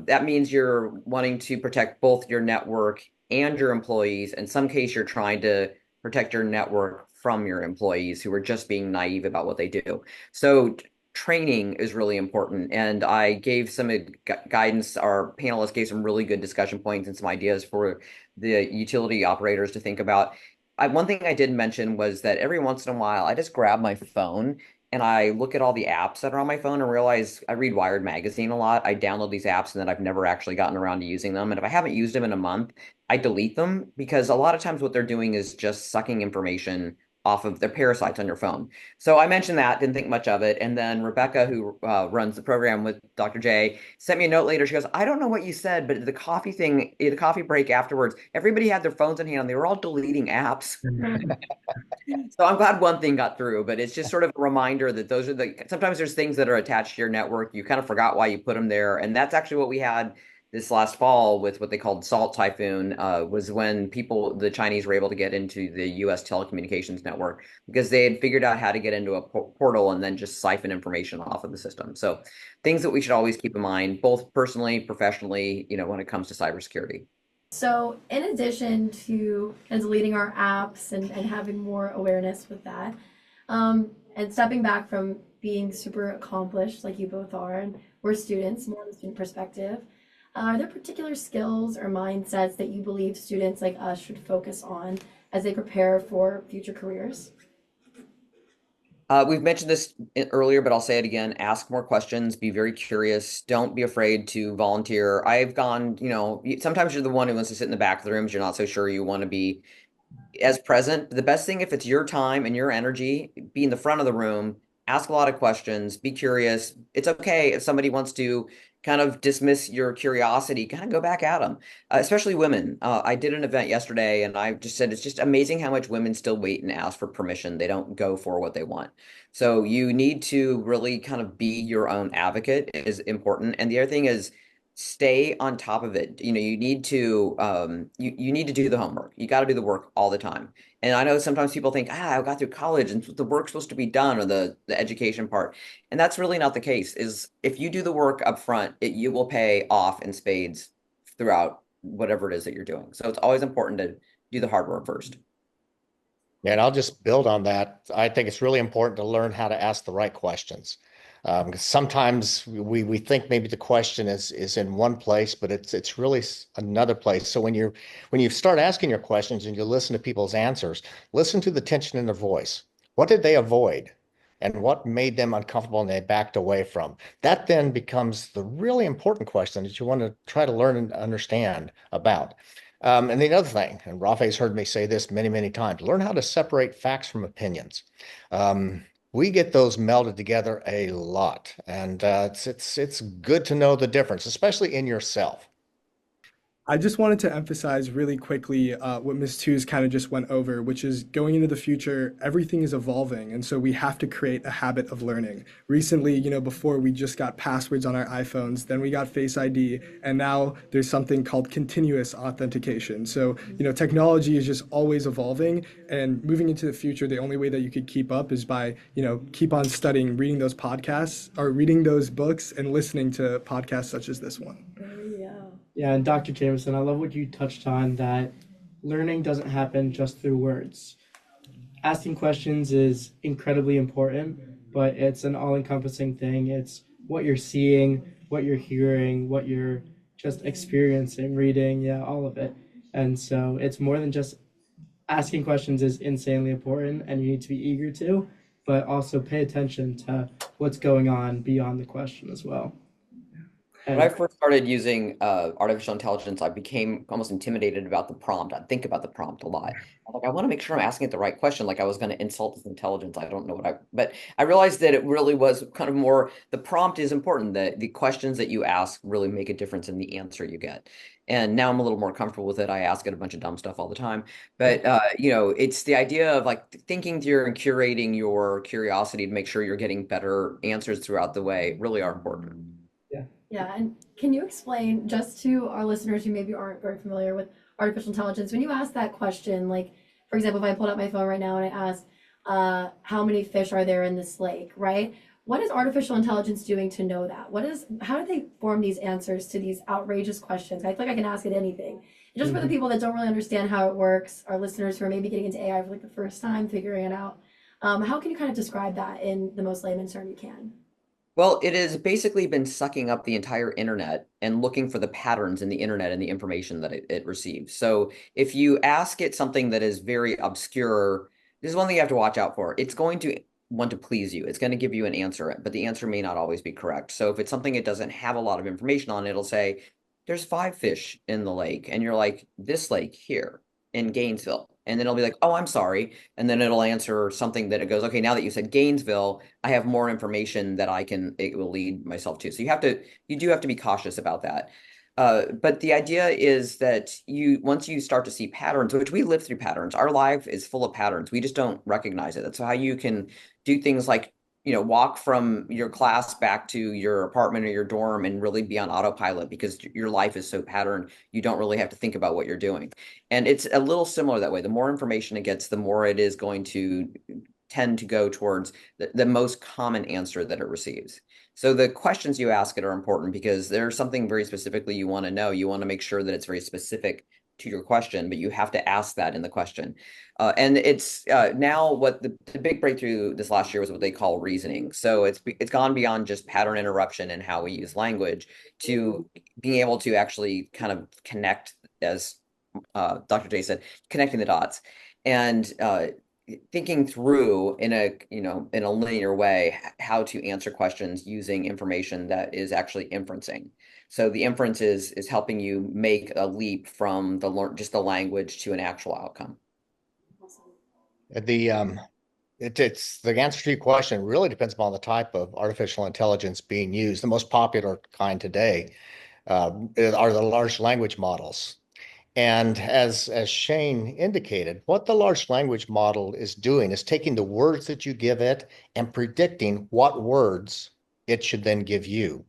that means you're wanting to protect both your network and your employees. In some case, you're trying to protect your network from your employees who are just being naive about what they do. So training is really important. And I gave some guidance. Our panelists gave some really good discussion points and some ideas for the utility operators to think about. One thing I did mention was that every once in a while, I just grab my phone and I look at all the apps that are on my phone and realize I read Wired magazine a lot. I download these apps and then I've never actually gotten around to using them. And if I haven't used them in a month, I delete them, because a lot of times what they're doing is just sucking information off of their parasites on your phone. So I mentioned that, didn't think much of it. And then Rebecca, who runs the program with Dr. J, sent me a note later. She goes, I don't know what you said, but the coffee break afterwards, everybody had their phones in hand. They were all deleting apps. So I'm glad one thing got through, but it's just sort of a reminder that sometimes there's things that are attached to your network. You kind of forgot why you put them there. And that's actually what we had this last fall with what they called Salt Typhoon, was when the Chinese were able to get into the US telecommunications network because they had figured out how to get into a portal and then just siphon information off of the system. So things that we should always keep in mind, both personally, professionally, when it comes to cybersecurity. So, in addition to deleting our apps and having more awareness with that, and stepping back from being super accomplished like you both are, and we're students, more on the student perspective, are there particular skills or mindsets that you believe students like us should focus on as they prepare for future careers? We've mentioned this earlier, but I'll say it again. Ask more questions. Be very curious. Don't be afraid to volunteer. I've gone, sometimes you're the one who wants to sit in the back of the rooms. You're not so sure you want to be as present. The best thing, if it's your time and your energy, be in the front of the room, ask a lot of questions, be curious. It's okay if somebody wants to kind of dismiss your curiosity, kind of go back at them, especially women. I did an event yesterday and I just said, it's just amazing how much women still wait and ask for permission. They don't go for what they want. So you need to really kind of be your own advocate is important. And the other thing is, stay on top of it. You need to you need to do the homework. You got to do the work all the time. And I know sometimes people think, I got through college and the work's supposed to be done, or the education part. And that's really not the case. Is if you do the work up front, you will pay off in spades throughout whatever it is that you're doing. So it's always important to do the hard work first. And I'll just build on that. I think it's really important to learn how to ask the right questions. Because sometimes we think maybe the question is in one place, but it's really another place. So when you start asking your questions and you listen to people's answers, listen to the tension in their voice. What did they avoid? And what made them uncomfortable and they backed away from? That then becomes the really important question that you want to try to learn and understand about. And the other thing, and Rafe's heard me say this many, many times, learn how to separate facts from opinions. We get those melded together a lot, and it's good to know the difference, especially in yourself. I just wanted to emphasize really quickly what Ms. Tews kind of just went over, which is going into the future, everything is evolving. And so we have to create a habit of learning. Recently, before we just got passwords on our iPhones, then we got Face ID, and now there's something called continuous authentication. So, technology is just always evolving, and moving into the future, the only way that you could keep up is by, keep on studying, reading those podcasts or reading those books and listening to podcasts such as this one. Yeah, and Dr. Jamison, I love what you touched on, that learning doesn't happen just through words. Asking questions is incredibly important, but it's an all-encompassing thing. It's what you're seeing, what you're hearing, what you're just experiencing, reading, all of it. And so it's more than just asking questions is insanely important, and you need to be eager to, but also pay attention to what's going on beyond the question as well. When I And first started using artificial intelligence, I became almost intimidated about the prompt. I think about the prompt a lot. I'm like, I want to make sure I'm asking it the right question. Like I was going to insult this intelligence. I don't know but I realized that it really was kind of more, the prompt is important. The questions that you ask really make a difference in the answer you get. And now I'm a little more comfortable with it. I ask it a bunch of dumb stuff all the time. But it's the idea of like thinking through and curating your curiosity to make sure you're getting better answers throughout the way really are important. yeah. Yeah, and can you explain just to our listeners who maybe aren't very familiar with artificial intelligence, when you ask that question, like for example, if I pulled out my phone right now and I asked, how many fish are there in this lake, right? What is artificial intelligence doing to know that? How do they form these answers to these outrageous questions? I feel like I can ask it anything. And just for the people that don't really understand how it works, our listeners who are maybe getting into AI for like the first time, figuring it out, how can you kind of describe that in the most layman's term you can? Well, it has basically been sucking up the entire internet and looking for the patterns in the internet and the information that it receives. So if you ask it something that is very obscure, this is one thing you have to watch out for. It's going to want to please you. It's going to give you an answer, but the answer may not always be correct. So if it's something it doesn't have a lot of information on, it'll say, there's 5 fish in the lake. And you're like, this lake here in Gainesville. And then it'll be like, oh, I'm sorry. And then it'll answer something that it goes, okay, now that you said Gainesville, I have more information that it will lead myself to. So you do have to be cautious about that. But the idea is that once you start to see patterns, which we live through patterns, our life is full of patterns. We just don't recognize it. That's how you can do things like, walk from your class back to your apartment or your dorm and really be on autopilot because your life is so patterned. You don't really have to think about what you're doing. And it's a little similar that way. The more information it gets, the more it is going to tend to go towards the most common answer that it receives. So the questions you ask it are important because there's something very specifically you want to know. You want to make sure that it's very specific to your question, but you have to ask that in the question. And it's now what the big breakthrough this last year was what they call reasoning. So it's gone beyond just pattern interruption and how we use language to being able to actually kind of connect, as Dr. J said, connecting the dots. And thinking through in a linear way how to answer questions using information that is actually inferencing. So the inference is helping you make a leap from just the language to an actual outcome. The it's the answer to your question really depends upon the type of artificial intelligence being used. The most popular kind today are the large language models. And as Shane indicated, what the large language model is doing is taking the words that you give it and predicting what words it should then give you.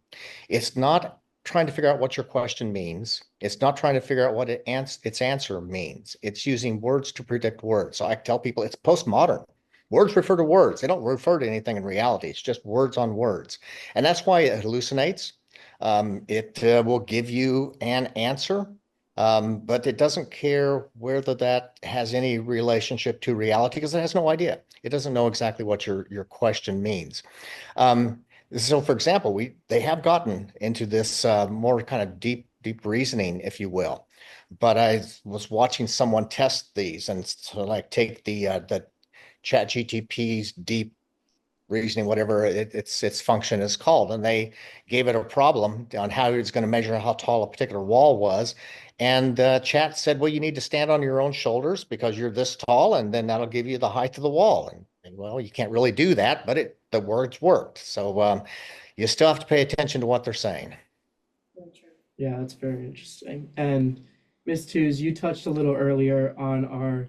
It's not trying to figure out what your question means. It's not trying to figure out what its answer means. It's using words to predict words. So I tell people it's postmodern. Words refer to words. They don't refer to anything in reality. It's just words on words. And that's why it hallucinates. It will give you an answer, but it doesn't care whether that has any relationship to reality because it has no idea. It doesn't know exactly what your question means. So, for example, they have gotten into this more kind of deep reasoning, if you will. But I was watching someone test these and so like take the Chat GTP's deep reasoning, whatever its function is called. And they gave it a problem on how it's going to measure how tall a particular wall was. And Chat said, well, you need to stand on your own shoulders because you're this tall, and then that'll give you the height of the wall. And well, you can't really do that, but the words worked. So you still have to pay attention to what they're saying. Yeah, that's very interesting. And Ms. Tews, you touched a little earlier on our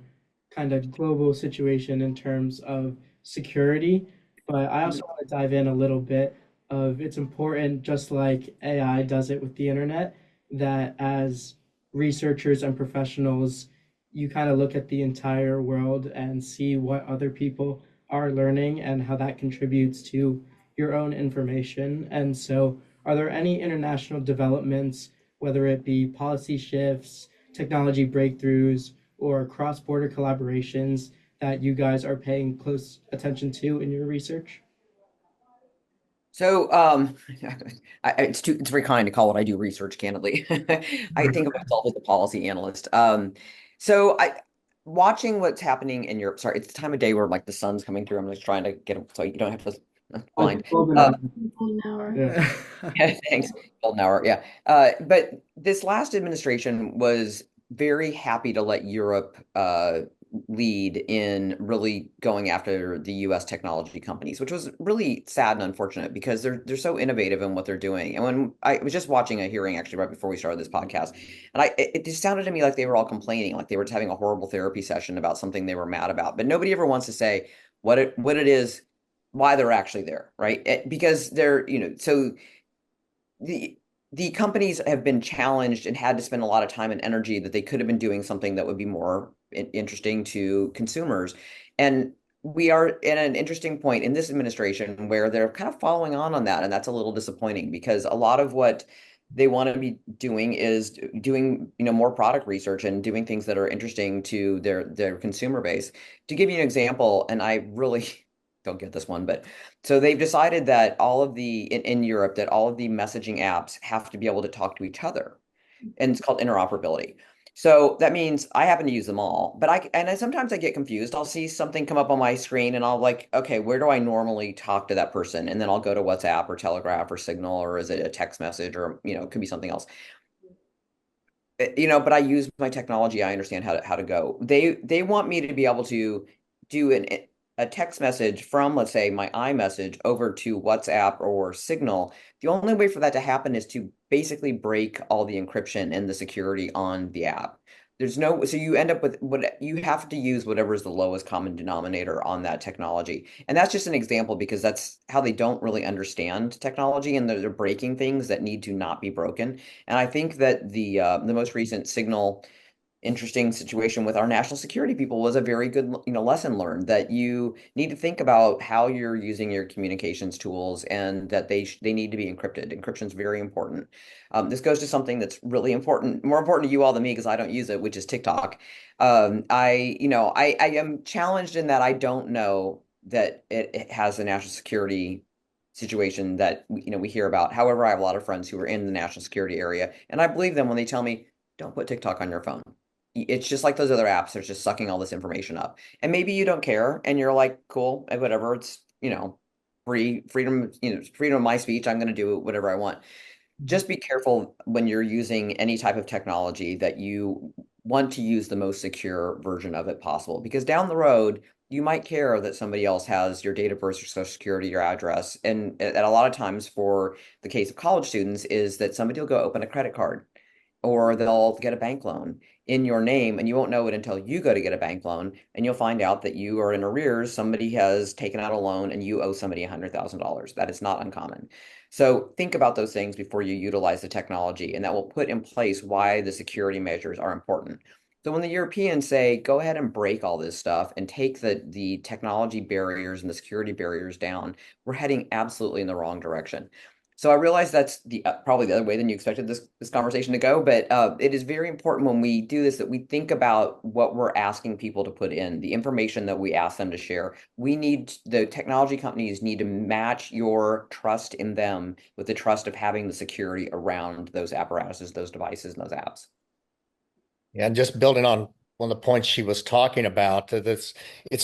kind of global situation in terms of security, but I also want to dive in a little bit of it's important, just like AI does it with the internet, that as researchers and professionals, you kind of look at the entire world and see what other people are learning and how that contributes to your own information. And so, are there any international developments, whether it be policy shifts, technology breakthroughs, or cross-border collaborations that you guys are paying close attention to in your research? So it's very kind to call what I do research, candidly. I think of myself as a policy analyst. So watching what's happening in Europe. Sorry, it's the time of day where like the sun's coming through. I'm just trying to get so you don't have to blind. Golden Uh, hour. Golden hour. Yeah. Yeah, thanks. Golden hour. Yeah. But this last administration was very happy to let Europe lead in really going after the US technology companies, which was really sad and unfortunate because they're so innovative in what they're doing. And when I was just watching a hearing actually right before we started this podcast, and it just sounded to me like they were all complaining, like they were just having a horrible therapy session about something they were mad about. But nobody ever wants to say what it is, why they're actually there, right? Because they're, so the the companies have been challenged and had to spend a lot of time and energy that they could have been doing something that would be more interesting to consumers. And we are in an interesting point in this administration where they're kind of following on that, and that's a little disappointing because a lot of what they want to be doing is doing, more product research and doing things that are interesting to their consumer base. To give you an example, and I really don't get this one, but so they've decided that all of in Europe that all of the messaging apps have to be able to talk to each other, and it's called interoperability. So that means I happen to use them all, but sometimes I get confused. I'll see something come up on my screen and I'll like, okay, where do I normally talk to that person? And then I'll go to WhatsApp or Telegraph or Signal, or is it a text message, or it could be something else. But I use my technology. I understand how to go. They want me to be able to do a text message from, let's say, my iMessage over to WhatsApp or Signal. The only way for that to happen is to basically break all the encryption and the security on the app. So you end up with what you have to use whatever is the lowest common denominator on that technology. And that's just an example because that's how they don't really understand technology, and they're breaking things that need to not be broken. And I think that the most recent Signal interesting situation with our national security people was a very good, lesson learned, that you need to think about how you're using your communications tools, and that they need to be encrypted. Encryption is very important. This goes to something that's really important, more important to you all than me because I don't use it, which is TikTok. I am challenged in that I don't know that it has a national security situation that we hear about. However, I have a lot of friends who are in the national security area, and I believe them when they tell me, don't put TikTok on your phone. It's just like those other apps. They're just sucking all this information up. And maybe you don't care and you're like, cool, whatever. It's, freedom of my speech. I'm going to do whatever I want. Just be careful when you're using any type of technology that you want to use the most secure version of it possible, because down the road, you might care that somebody else has your date of birth, your social security, your address. And a lot of times, for the case of college students, is that somebody will go open a credit card or they'll get a bank loan in your name, and you won't know it until you go to get a bank loan, and you'll find out that you are in arrears. Somebody has taken out a loan and you owe somebody $100,000. That is not uncommon. So think about those things before you utilize the technology, and that will put in place why the security measures are important. So when the Europeans say, go ahead and break all this stuff and take the technology barriers and the security barriers down, we're heading absolutely in the wrong direction. So I realize that's probably the other way than you expected this conversation to go, but it is very important when we do this that we think about what we're asking people to put in, the information that we ask them to share. The technology companies need to match your trust in them with the trust of having the security around those apparatuses, those devices, and those apps. Yeah, and just building on one of the points she was talking about, it's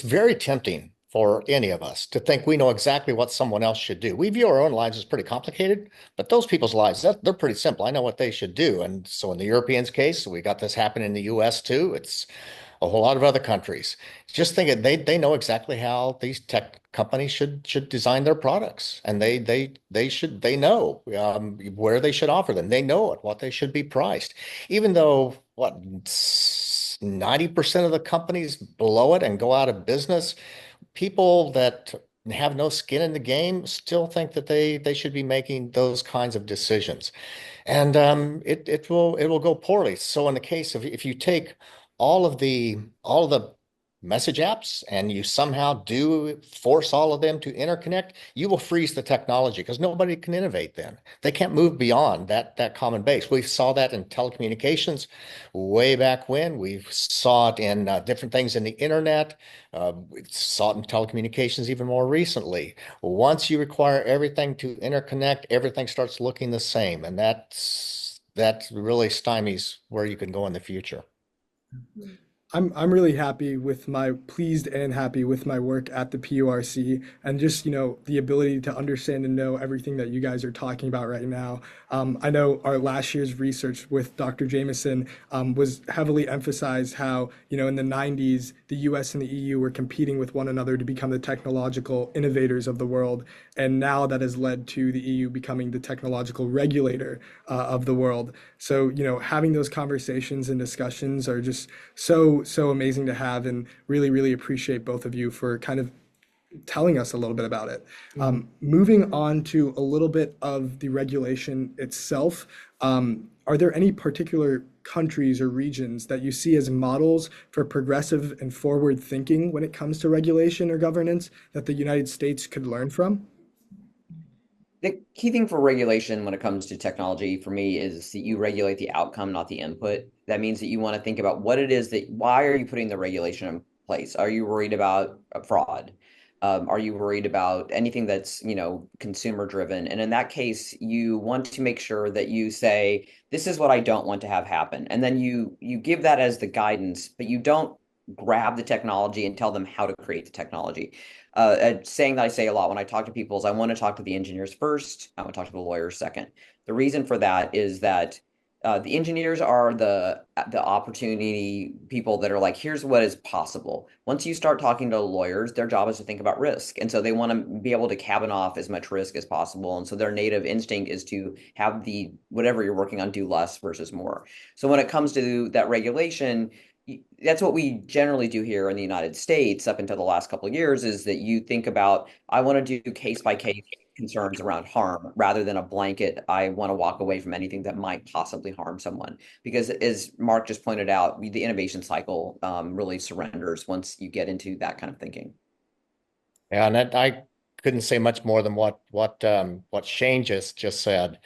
very tempting for any of us to think we know exactly what someone else should do. We view our own lives as pretty complicated, but those people's lives, they're pretty simple. I know what they should do. And so in the Europeans' case, we got this happening in the US too. It's a whole lot of other countries. Just thinking they know exactly how these tech companies should design their products, and they know where they should offer them. They know what they should be priced, even though 90% of the companies blow it and go out of business. People that have no skin in the game still think that they should be making those kinds of decisions, and it will go poorly. So in the case of, if you take all of the message apps and you somehow do force all of them to interconnect, you will freeze the technology because nobody can innovate then. They can't move beyond that common base. We saw that in telecommunications way back when. We saw it in different things in the internet. We saw it in telecommunications even more recently. Once you require everything to interconnect, everything starts looking the same, and that really stymies where you can go in the future. I'm really pleased and happy with my work at the PURC, and just, the ability to understand and know everything that you guys are talking about right now. I know our last year's research with Dr. Jamison was heavily emphasized how, in the 90s, the US and the EU were competing with one another to become the technological innovators of the world. And now that has led to the EU becoming the technological regulator of the world. So, having those conversations and discussions are just so amazing to have, and really, really appreciate both of you for kind of telling us a little bit about it. Moving on to a little bit of the regulation itself, are there any particular countries or regions that you see as models for progressive and forward thinking when it comes to regulation or governance that the United States could learn from? The key thing for regulation when it comes to technology for me is that you regulate the outcome, not the input. That means that you want to think about what it is why are you putting the regulation in place? Are you worried about fraud? Are you worried about anything that's, consumer driven? And in that case, you want to make sure that you say, this is what I don't want to have happen. And then you give that as the guidance, but you don't grab the technology and tell them how to create the technology. A saying that I say a lot when I talk to people is I want to talk to the engineers first. I want to talk to the lawyers second. The reason for that is that the engineers are the opportunity people that are like, here's what is possible. Once you start talking to lawyers, their job is to think about risk. And so they want to be able to cabin off as much risk as possible. And so their native instinct is to have whatever you're working on do less versus more. So when it comes to that regulation, that's what we generally do here in the United States up until the last couple of years, is that you think about, I want to do case by case concerns around harm rather than a blanket, I want to walk away from anything that might possibly harm someone. Because as Mark just pointed out, the innovation cycle really surrenders once you get into that kind of thinking. Yeah, and I couldn't say much more than what Shane just said.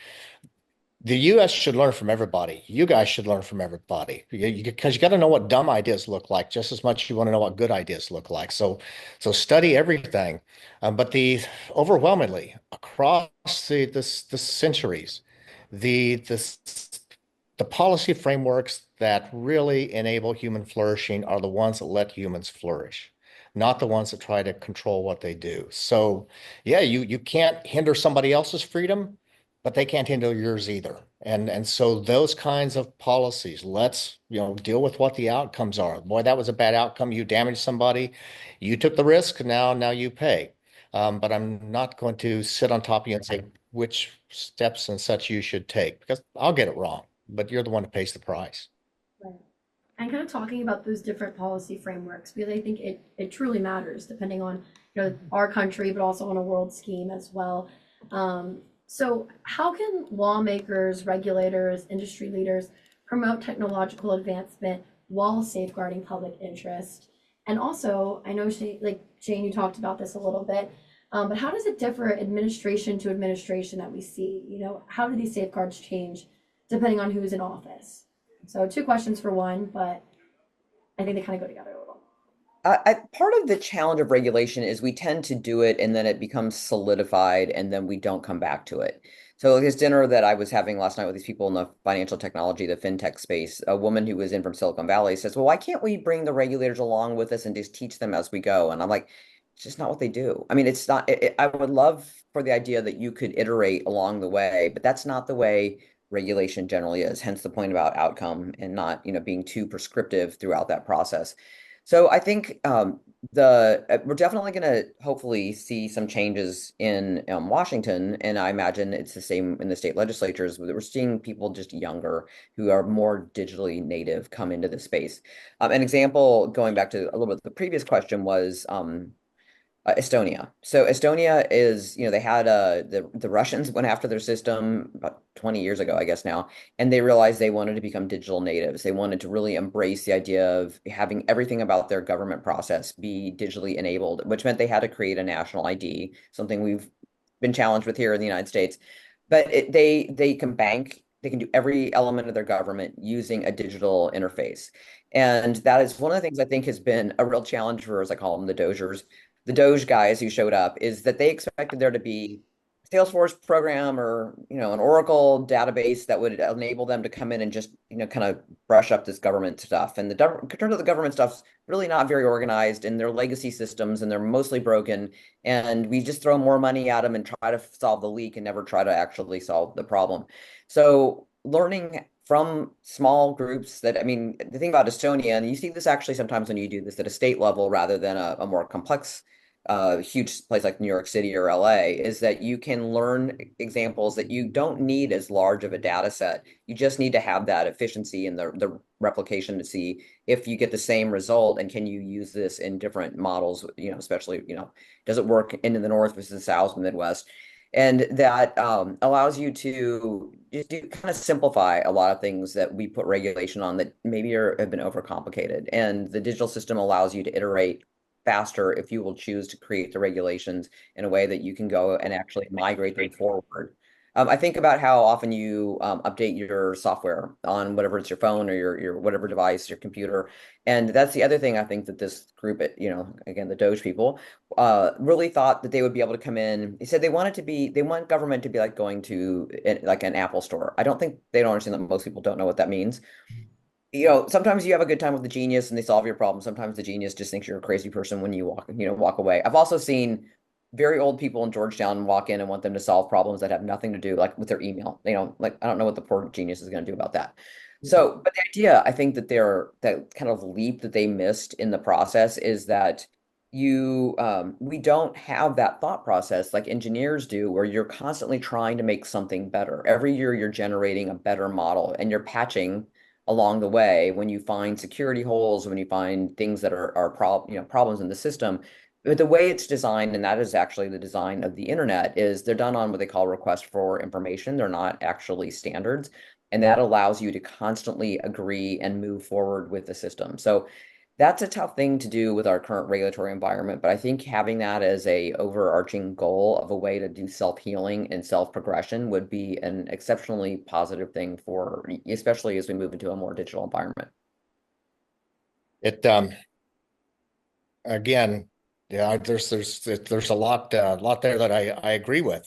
The U.S. should learn from everybody. You guys should learn from everybody because you got to know what dumb ideas look like just as much as you want to know what good ideas look like. So study everything. But overwhelmingly across the centuries, the the the policy frameworks that really enable human flourishing are the ones that let humans flourish, not the ones that try to control what they do. So yeah, you can't hinder somebody else's freedom, but they can't handle yours either. And so those kinds of policies, let's, deal with what the outcomes are. Boy, that was a bad outcome. You damaged somebody. You took the risk. Now you pay. But I'm not going to sit on top of you and say which steps and such you should take because I'll get it wrong, but you're the one who pays the price. Right. And kind of talking about those different policy frameworks, because I think it truly matters depending on our country, but also on a world scheme as well. So how can lawmakers, regulators, industry leaders promote technological advancement while safeguarding public interest? And also, I know Shane, you talked about this a little bit, but how does it differ administration to administration that we see? How do these safeguards change depending on who's in office? So two questions for one, but I think they kind of go together a little. Part of the challenge of regulation is we tend to do it and then it becomes solidified and then we don't come back to it. So this dinner that I was having last night with these people in the financial technology, the fintech space, a woman who was in from Silicon Valley says, well, why can't we bring the regulators along with us and just teach them as we go? And I'm like, it's just not what they do. I mean, it's not, I would love for the idea that you could iterate along the way, but that's not the way regulation generally is, hence the point about outcome and not, being too prescriptive throughout that process. So I think we're definitely going to hopefully see some changes in Washington, and I imagine it's the same in the state legislatures. We're seeing people just younger who are more digitally native come into the space. An example, going back to a little bit the previous question, was Estonia. So Estonia is, they had the Russians went after their system about 20 years ago, I guess now, and they realized they wanted to become digital natives. They wanted to really embrace the idea of having everything about their government process be digitally enabled, which meant they had to create a national ID, something we've been challenged with here in the United States. But they can do every element of their government using a digital interface. And that is one of the things I think has been a real challenge for, as I call them, the Dozers, the Doge guys who showed up, is that they expected there to be Salesforce program or an Oracle database that would enable them to come in and just kind of brush up this government stuff. And in terms of the government stuff's really not very organized, and their legacy systems, and they're mostly broken. And we just throw more money at them and try to solve the leak and never try to actually solve the problem. So learning from small groups that, I mean, the thing about Estonia, and you see this actually sometimes when you do this at a state level rather than a more complex huge place like New York City or LA, is that you can learn examples that you don't need as large of a data set. You just need to have that efficiency and the replication to see if you get the same result, and can you use this in different models, especially, does it work in the North versus the South and Midwest? And that allows you to just kind of simplify a lot of things that we put regulation on that maybe have been overcomplicated. And the digital system allows you to iterate faster if you will choose to create the regulations in a way that you can go and actually migrate them forward. I think about how often you update your software on whatever it's your phone or your whatever device, your computer. And that's the other thing I think that this group, again, the Doge people, really thought that they would be able to come in. They said they want government to be like going to like an Apple store. I don't think they don't understand that most people don't know what that means. Sometimes you have a good time with the genius and they solve your problem. Sometimes the genius just thinks you're a crazy person when you walk away. I've also seen very old people in Georgetown walk in and want them to solve problems that have nothing to do like with their email. Like I don't know what the poor genius is going to do about that. So, but the idea, I think that kind of leap that they missed in the process is that we don't have that thought process like engineers do, where you're constantly trying to make something better. Every year you're generating a better model and you're patching along the way when you find security holes, when you find things that are problems in the system. But the way it's designed, and that is actually the design of the internet, is they're done on what they call request for information. They're not actually standards. And that allows you to constantly agree and move forward with the system. So that's a tough thing to do with our current regulatory environment, but I think having that as a overarching goal of a way to do self-healing and self-progression would be an exceptionally positive thing for, especially as we move into a more digital environment. It again, yeah, there's a lot there that I agree with.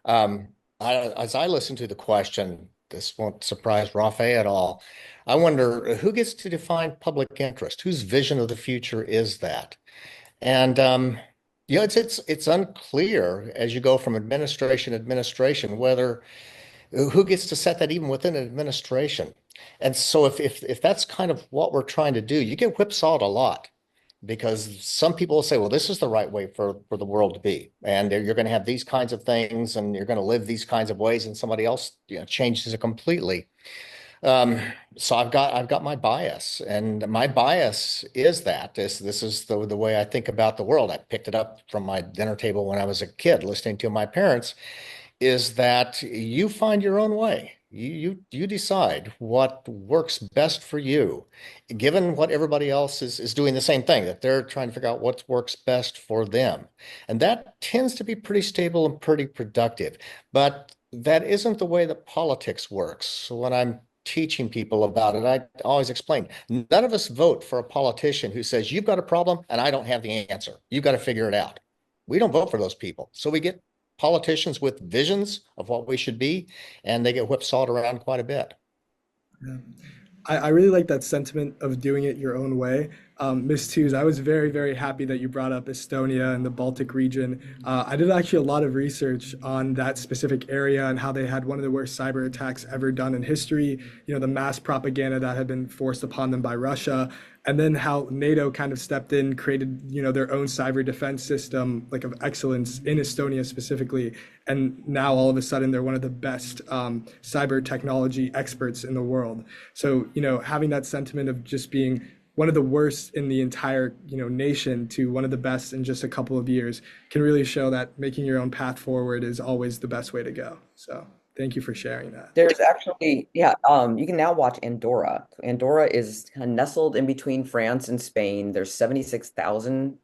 As I listen to the question, this won't surprise Rafe at all. I wonder who gets to define public interest? Whose vision of the future is that? And it's unclear as you go from administration to administration whether who gets to set that even within an administration. And so if that's kind of what we're trying to do, you get whipsawed a lot because some people will say, well, this is the right way for the world to be. And you're going to have these kinds of things and you're going to live these kinds of ways, and somebody else, changes it completely. Um, so I've got my bias, and my bias is that this is the way I think about the world. I picked it up from my dinner table when I was a kid, listening to my parents, is that you find your own way. You decide what works best for you, given what everybody else is doing the same thing, that they're trying to figure out what works best for them. And that tends to be pretty stable and pretty productive. But that isn't the way that politics works. So when I'm teaching people about it, I always explain, none of us vote for a politician who says, you've got a problem and I don't have the answer. You've got to figure it out. We don't vote for those people. So we get politicians with visions of what we should be, and they get whipsawed around quite a bit. Yeah. I really like that sentiment of doing it your own way. Miss Tews, I was very, very happy that you brought up Estonia and the Baltic region. I did actually a lot of research on that specific area and how they had one of the worst cyber attacks ever done in history, the mass propaganda that had been forced upon them by Russia, and then how NATO kind of stepped in, created, their own cyber defense system, like of excellence in Estonia specifically. And now all of a sudden they're one of the best cyber technology experts in the world. So, having that sentiment of just being one of the worst in the entire, nation to one of the best in just a couple of years can really show that making your own path forward is always the best way to go. So thank you for sharing that. There's actually, yeah, you can now watch Andorra. Andorra is kind of nestled in between France and Spain. There's 76,000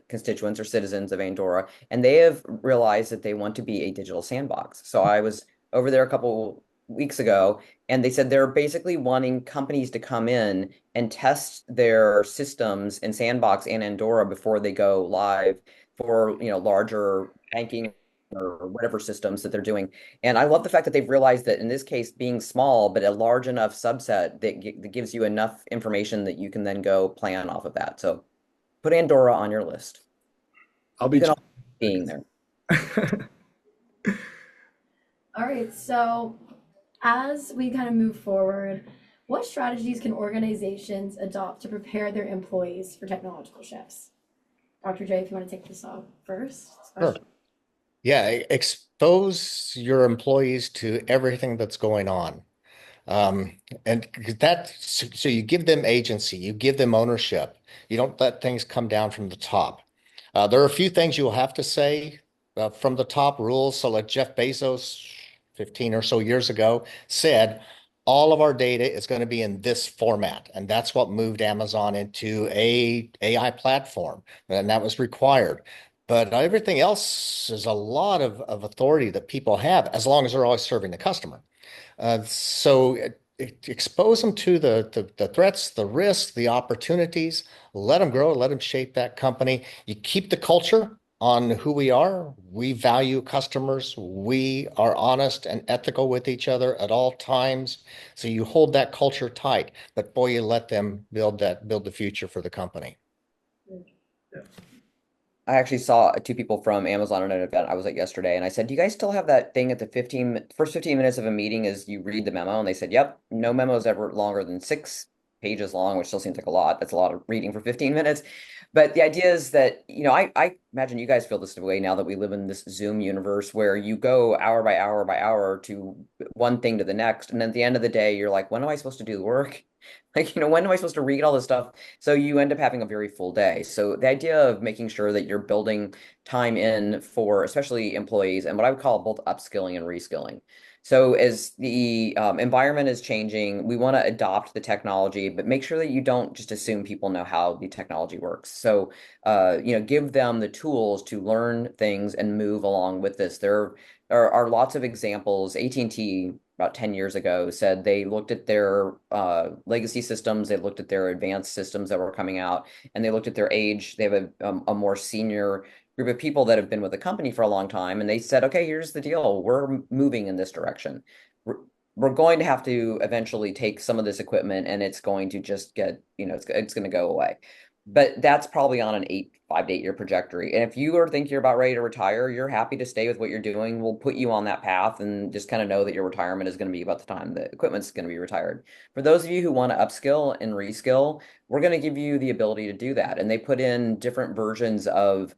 constituents or citizens of Andorra, and they have realized that they want to be a digital sandbox. So I was over there a couple weeks ago, and they said they're basically wanting companies to come in and test their systems in Sandbox and Andorra before they go live for, larger banking or whatever systems that they're doing. And I love the fact that they've realized that in this case, being small, but a large enough subset that gives you enough information that you can then go plan off of that. So put Andorra on your list. I'll be Even all being there. All right, so as we kind of move forward, what strategies can organizations adopt to prepare their employees for technological shifts? Dr. J, if you want to take this off first. Sure. Yeah, expose your employees to everything that's going on. And so you give them agency, you give them ownership. You don't let things come down from the top. There are a few things you'll have to say from the top rules. So like Jeff Bezos, 15 or so years ago, said, all of our data is going to be in this format. And that's what moved Amazon into a AI platform. And that was required. But everything else is a lot of authority that people have as long as they're always serving the customer. So expose them to the threats, the risks, the opportunities, let them grow, let them shape that company. You keep the culture on who we are. We value customers. We are honest and ethical with each other at all times. So you hold that culture tight, but boy, you let them build the future for the company. I actually saw two people from Amazon at an event I was at yesterday, and I said, "Do you guys still have that thing at the first 15 minutes of a meeting is you read the memo?" And they said, "Yep, no memo is ever longer than 6 pages long," which still seems like a lot. That's a lot of reading for 15 minutes. But the idea is that, I imagine you guys feel this way now that we live in this Zoom universe where you go hour by hour by hour to one thing to the next, and at the end of the day, you're like, when am I supposed to do the work? Like, when am I supposed to read all this stuff? So you end up having a very full day. So the idea of making sure that you're building time in for especially employees and what I would call both upskilling and reskilling. So as the environment is changing, we want to adopt the technology, but make sure that you don't just assume people know how the technology works. So, give them the tools to learn things and move along with this. There are lots of examples. AT&T about 10 years ago said they looked at their legacy systems, they looked at their advanced systems that were coming out, and they looked at their age. They have a more senior group of people that have been with the company for a long time, and they said, okay, here's the deal. We're moving in this direction. We're going to have to eventually take some of this equipment and it's going to just get, it's going to go away. But that's probably on an 5 to 8 year trajectory. And if you think you're about ready to retire, you're happy to stay with what you're doing. We'll put you on that path and just kind of know that your retirement is going to be about the time the equipment's going to be retired. For those of you who want to upskill and reskill, we're going to give you the ability to do that. And they put in different versions of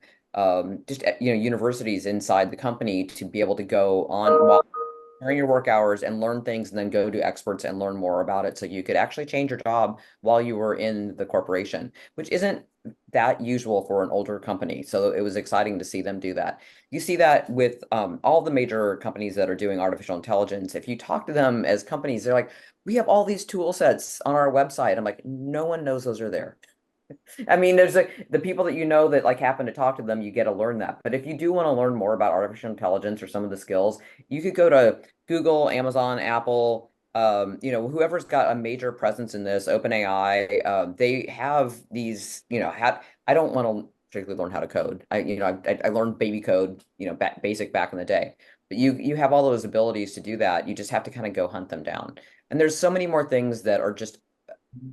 universities inside the company to be able to go on while during your work hours and learn things and then go to experts and learn more about it so you could actually change your job while you were in the corporation, which isn't that usual for an older company. So it was exciting to see them do that. You see that with all the major companies that are doing artificial intelligence. If you talk to them as companies, they're like, we have all these tool sets on our website. I'm like, no one knows those are there. I mean, there's the people that that happen to talk to them, you get to learn that. But if you do want to learn more about artificial intelligence or some of the skills, you could go to Google, Amazon, Apple, whoever's got a major presence in this, OpenAI, they have these, I don't want to particularly learn how to code. I learned baby code, basic back in the day. But you have all those abilities to do that. You just have to kind of go hunt them down. And there's so many more things that are just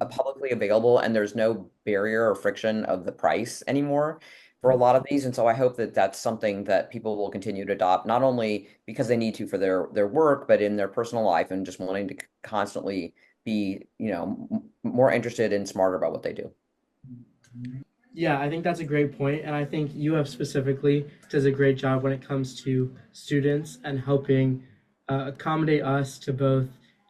publicly available, and there's no barrier or friction of the price anymore for a lot of these. And so I hope that that's something that people will continue to adopt, not only because they need to for their work, but in their personal life and just wanting to constantly be, more interested and smarter about what they do. Yeah, I think that's a great point, and I think UF specifically does a great job when it comes to students and helping accommodate us to both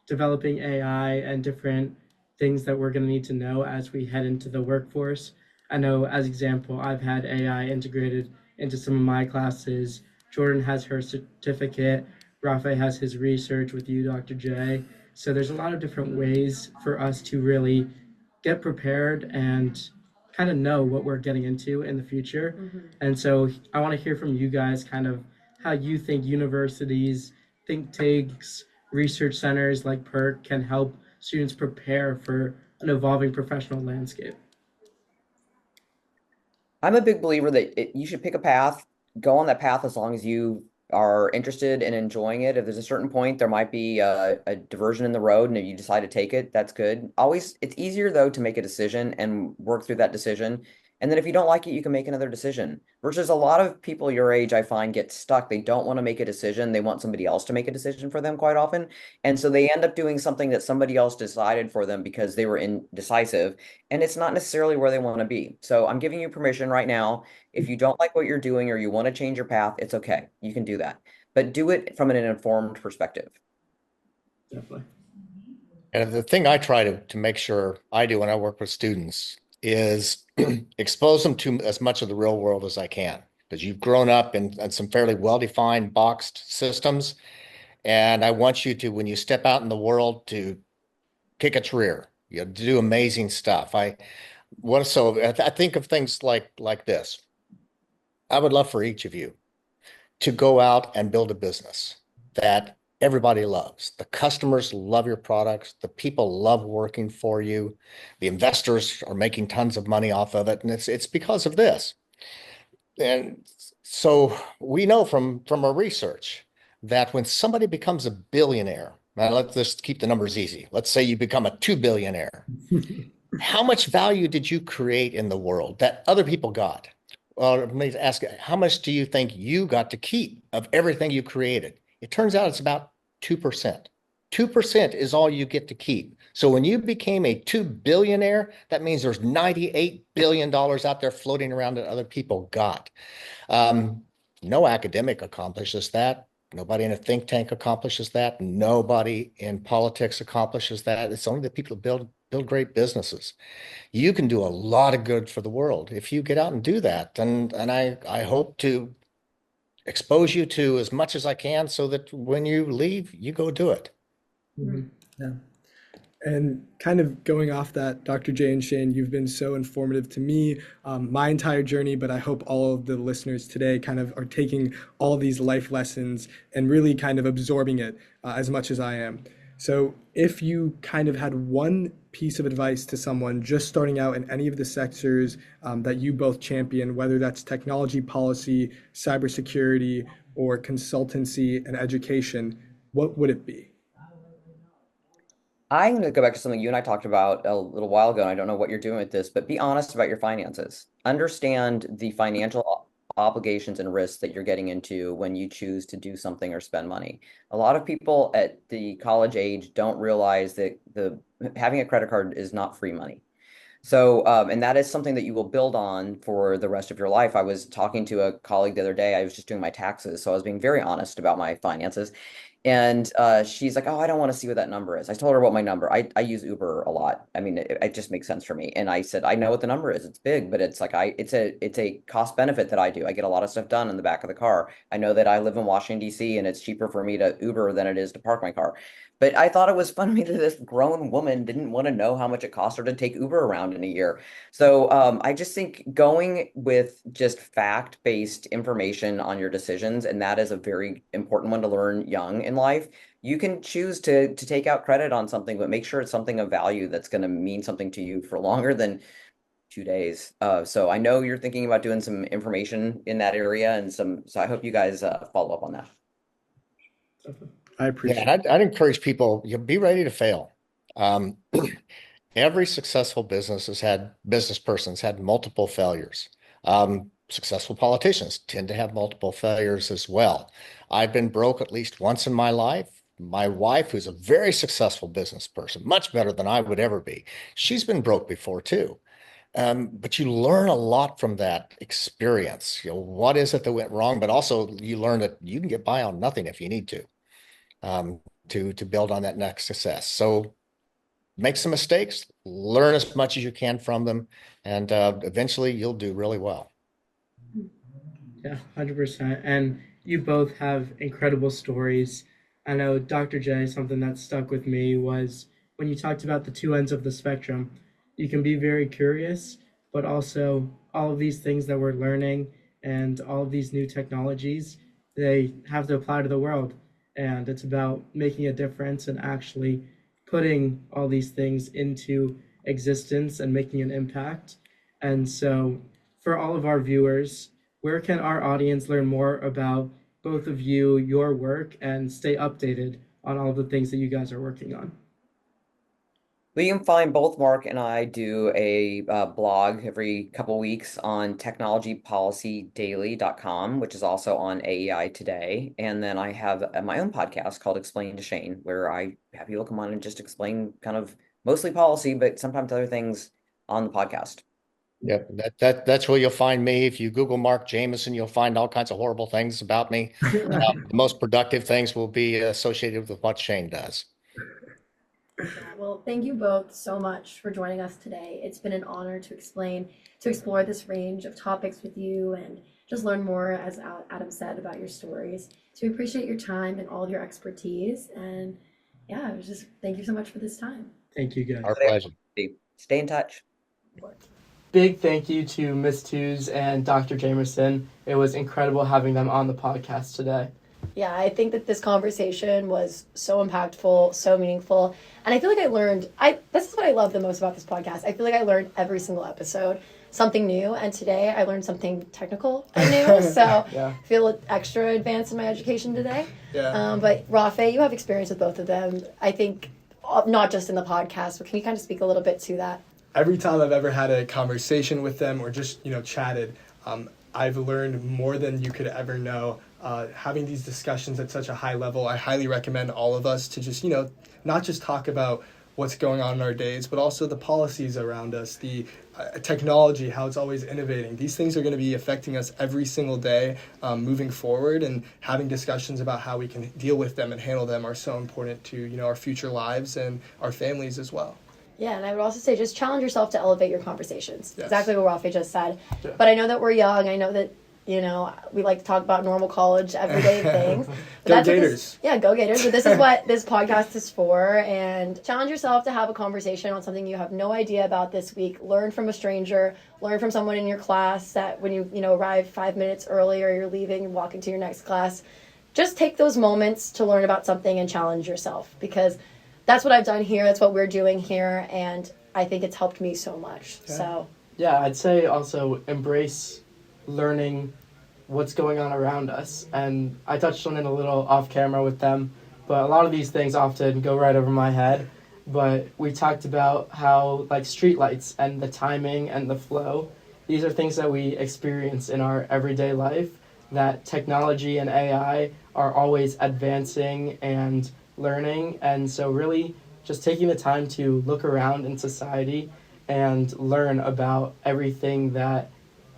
developing AI and different things that we're going to need to know as we head into the workforce. I know, as example, I've had AI integrated into some of my classes. Jordan has her certificate. Rafe has his research with you, Dr. J. So there's a lot of different ways for us to really get prepared and kind of know what we're getting into in the future. Mm-hmm. And so I want to hear from you guys kind of how you think universities, think tanks, research centers like PERC can help students prepare for an evolving professional landscape. I'm a big believer that you should pick a path, go on that path as long as you are interested in enjoying it, if there's a certain point, there might be a diversion in the road, and if you decide to take it, that's good. Always, it's easier though to make a decision and work through that decision. And then if you don't like it, you can make another decision. Versus a lot of people your age, I find, get stuck. They don't want to make a decision. They want somebody else to make a decision for them quite often. And so they end up doing something that somebody else decided for them because they were indecisive, and it's not necessarily where they want to be. So I'm giving you permission right now. If you don't like what you're doing or you want to change your path, it's okay. You can do that. But do it from an informed perspective. Definitely. And the thing I try to make sure I do when I work with students is expose them to as much of the real world as I can. Because you've grown up in some fairly well-defined boxed systems. And I want you to, when you step out in the world, to kick its rear, to do amazing stuff. I think of things like this. I would love for each of you to go out and build a business that everybody loves. The customers love your products. The people love working for you. The investors are making tons of money off of it. And it's because of this. And so we know from our research that when somebody becomes a billionaire, now let's just keep the numbers easy. Let's say you become a 2 billionaire. How much value did you create in the world that other people got? Well, let me ask you, how much do you think you got to keep of everything you created? It turns out it's about 2%. 2% is all you get to keep. So when you became a 2 billionaire, that means there's $98 billion out there floating around that other people got. No academic accomplishes that. Nobody in a think tank accomplishes that. Nobody in politics accomplishes that. It's only the people who build great businesses. You can do a lot of good for the world if you get out and do that. And I hope to expose you to as much as I can so that when you leave, you go do it. Mhm. Yeah. And kind of going off that, Dr. J and Shane, you've been so informative to me, my entire journey, but I hope all of the listeners today kind of are taking all these life lessons and really kind of absorbing it as much as I am. So if you kind of had one piece of advice to someone just starting out in any of the sectors that you both champion, whether that's technology policy, cybersecurity, or consultancy and education, what would it be? I'm going to go back to something you and I talked about a little while ago, and I don't know what you're doing with this, but be honest about your finances. Understand the financial obligations and risks that you're getting into when you choose to do something or spend money. A lot of people at the college age don't realize that having a credit card is not free money. So, and that is something that you will build on for the rest of your life. I was talking to a colleague the other day. I was just doing my taxes, so I was being very honest about my finances. And she's like, "Oh, I don't want to see what that number is." I told her what my number. I use Uber a lot. I mean, it just makes sense for me. And I said, "I know what the number is. It's big, but it's like it's a cost benefit that I do. I get a lot of stuff done in the back of the car. I know that I live in Washington, D.C., and it's cheaper for me to Uber than it is to park my car." But I thought it was funny that this grown woman didn't want to know how much it cost her to take Uber around in a year. So I just think going with just fact-based information on your decisions, and that is a very important one to learn young in life. You can choose to take out credit on something, but make sure it's something of value that's going to mean something to you for longer than 2 days. So I know you're thinking about doing some information in that area, and so I hope you guys follow up on that. I Yeah, appreciate and I'd encourage people, be ready to fail. Um, every successful business person's had multiple failures. Successful politicians tend to have multiple failures as well. I've been broke at least once in my life. My wife, who's a very successful business person, much better than I would ever be, she's been broke before too. But you learn a lot from that experience. What is it that went wrong? But also you learn that you can get by on nothing if you need um, to build on that next success. So make some mistakes, learn as much as you can from them, and eventually you'll do really well. Yeah, 100%. And you both have incredible stories. I know Dr. J, something that stuck with me was when you talked about the two ends of the spectrum. You can be very curious, but also all of these things that we're learning and all of these new technologies, they have to apply to the world. And it's about making a difference and actually putting all these things into existence and making an impact. And so, for all of our viewers, where can our audience learn more about both of you, your work, and stay updated on all of the things that you guys are working on. Well, you can find both Mark and I do a blog every couple weeks on technologypolicydaily.com, which is also on AEI Today. And then I have my own podcast called Explain to Shane, where I have people come on and just explain kind of mostly policy, but sometimes other things on the podcast. Yep, that's where you'll find me. If you Google Mark Jamison, you'll find all kinds of horrible things about me. The most productive things will be associated with what Shane does. Yeah, well, thank you both so much for joining us today. It's been an honor to explore this range of topics with you and just learn more, as Adam said, about your stories. So we appreciate your time and all of your expertise. And yeah, it was just thank you so much for this time. Thank you, guys. Our pleasure. Stay in touch. Big thank you to Ms. Tews and Dr. Jamison. It was incredible having them on the podcast today. Yeah, I think that this conversation was so impactful, so meaningful. And I feel like this is what I love the most about this podcast. I feel like I learned every single episode something new. And today I learned something technical and new. So Yeah. I feel extra advanced in my education today. Yeah. But Rafe, you have experience with both of them. I think not just in the podcast, but can you kind of speak a little bit to that? Every time I've ever had a conversation with them or just, chatted, I've learned more than you could ever know. Having these discussions at such a high level, I highly recommend all of us to just, not just talk about what's going on in our days, but also the policies around us, the technology, how it's always innovating. These things are going to be affecting us every single day moving forward, and having discussions about how we can deal with them and handle them are so important to, our future lives and our families as well. Yeah, and I would also say just challenge yourself to elevate your conversations. Yes. Exactly what Rafe just said. Yeah. But I know that we're young. I know that, we like to talk about normal college, everyday things. Go Gators. Go Gators. But this is what this podcast is for. And challenge yourself to have a conversation on something you have no idea about this week. Learn from a stranger. Learn from someone in your class that when you, arrive 5 minutes early or you're leaving and walking to your next class. Just take those moments to learn about something and challenge yourself, because that's what I've done here. That's what we're doing here. And I think it's helped me so much. Yeah. So Yeah, I'd say also embrace learning what's going on around us. And I touched on it a little off camera with them, but a lot of these things often go right over my head. But we talked about how, like, streetlights and the timing and the flow, these are things that we experience in our everyday life, that technology and AI are always advancing and learning. And so really just taking the time to look around in society and learn about everything that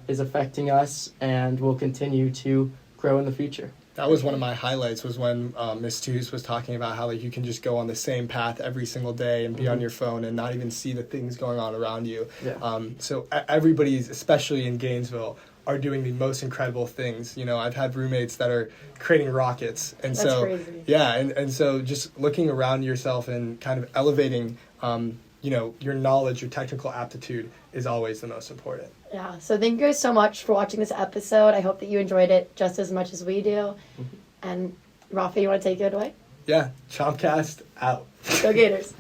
is affecting us and will continue to grow in the future. That was one of my highlights, was when Ms. Tews was talking about how you can just go on the same path every single day and be on your phone and not even see the things going on around you. Yeah. So everybody's, especially in Gainesville, are doing the most incredible things. I've had roommates that are creating rockets. And That's so, crazy. yeah, and so just looking around yourself and kind of elevating, your knowledge, your technical aptitude is always the most important. yeah, so thank you guys so much for watching this episode. I hope that you enjoyed it just as much as we do. And Rafa, you want to take it away? Yeah, ChompCast out. Go Gators.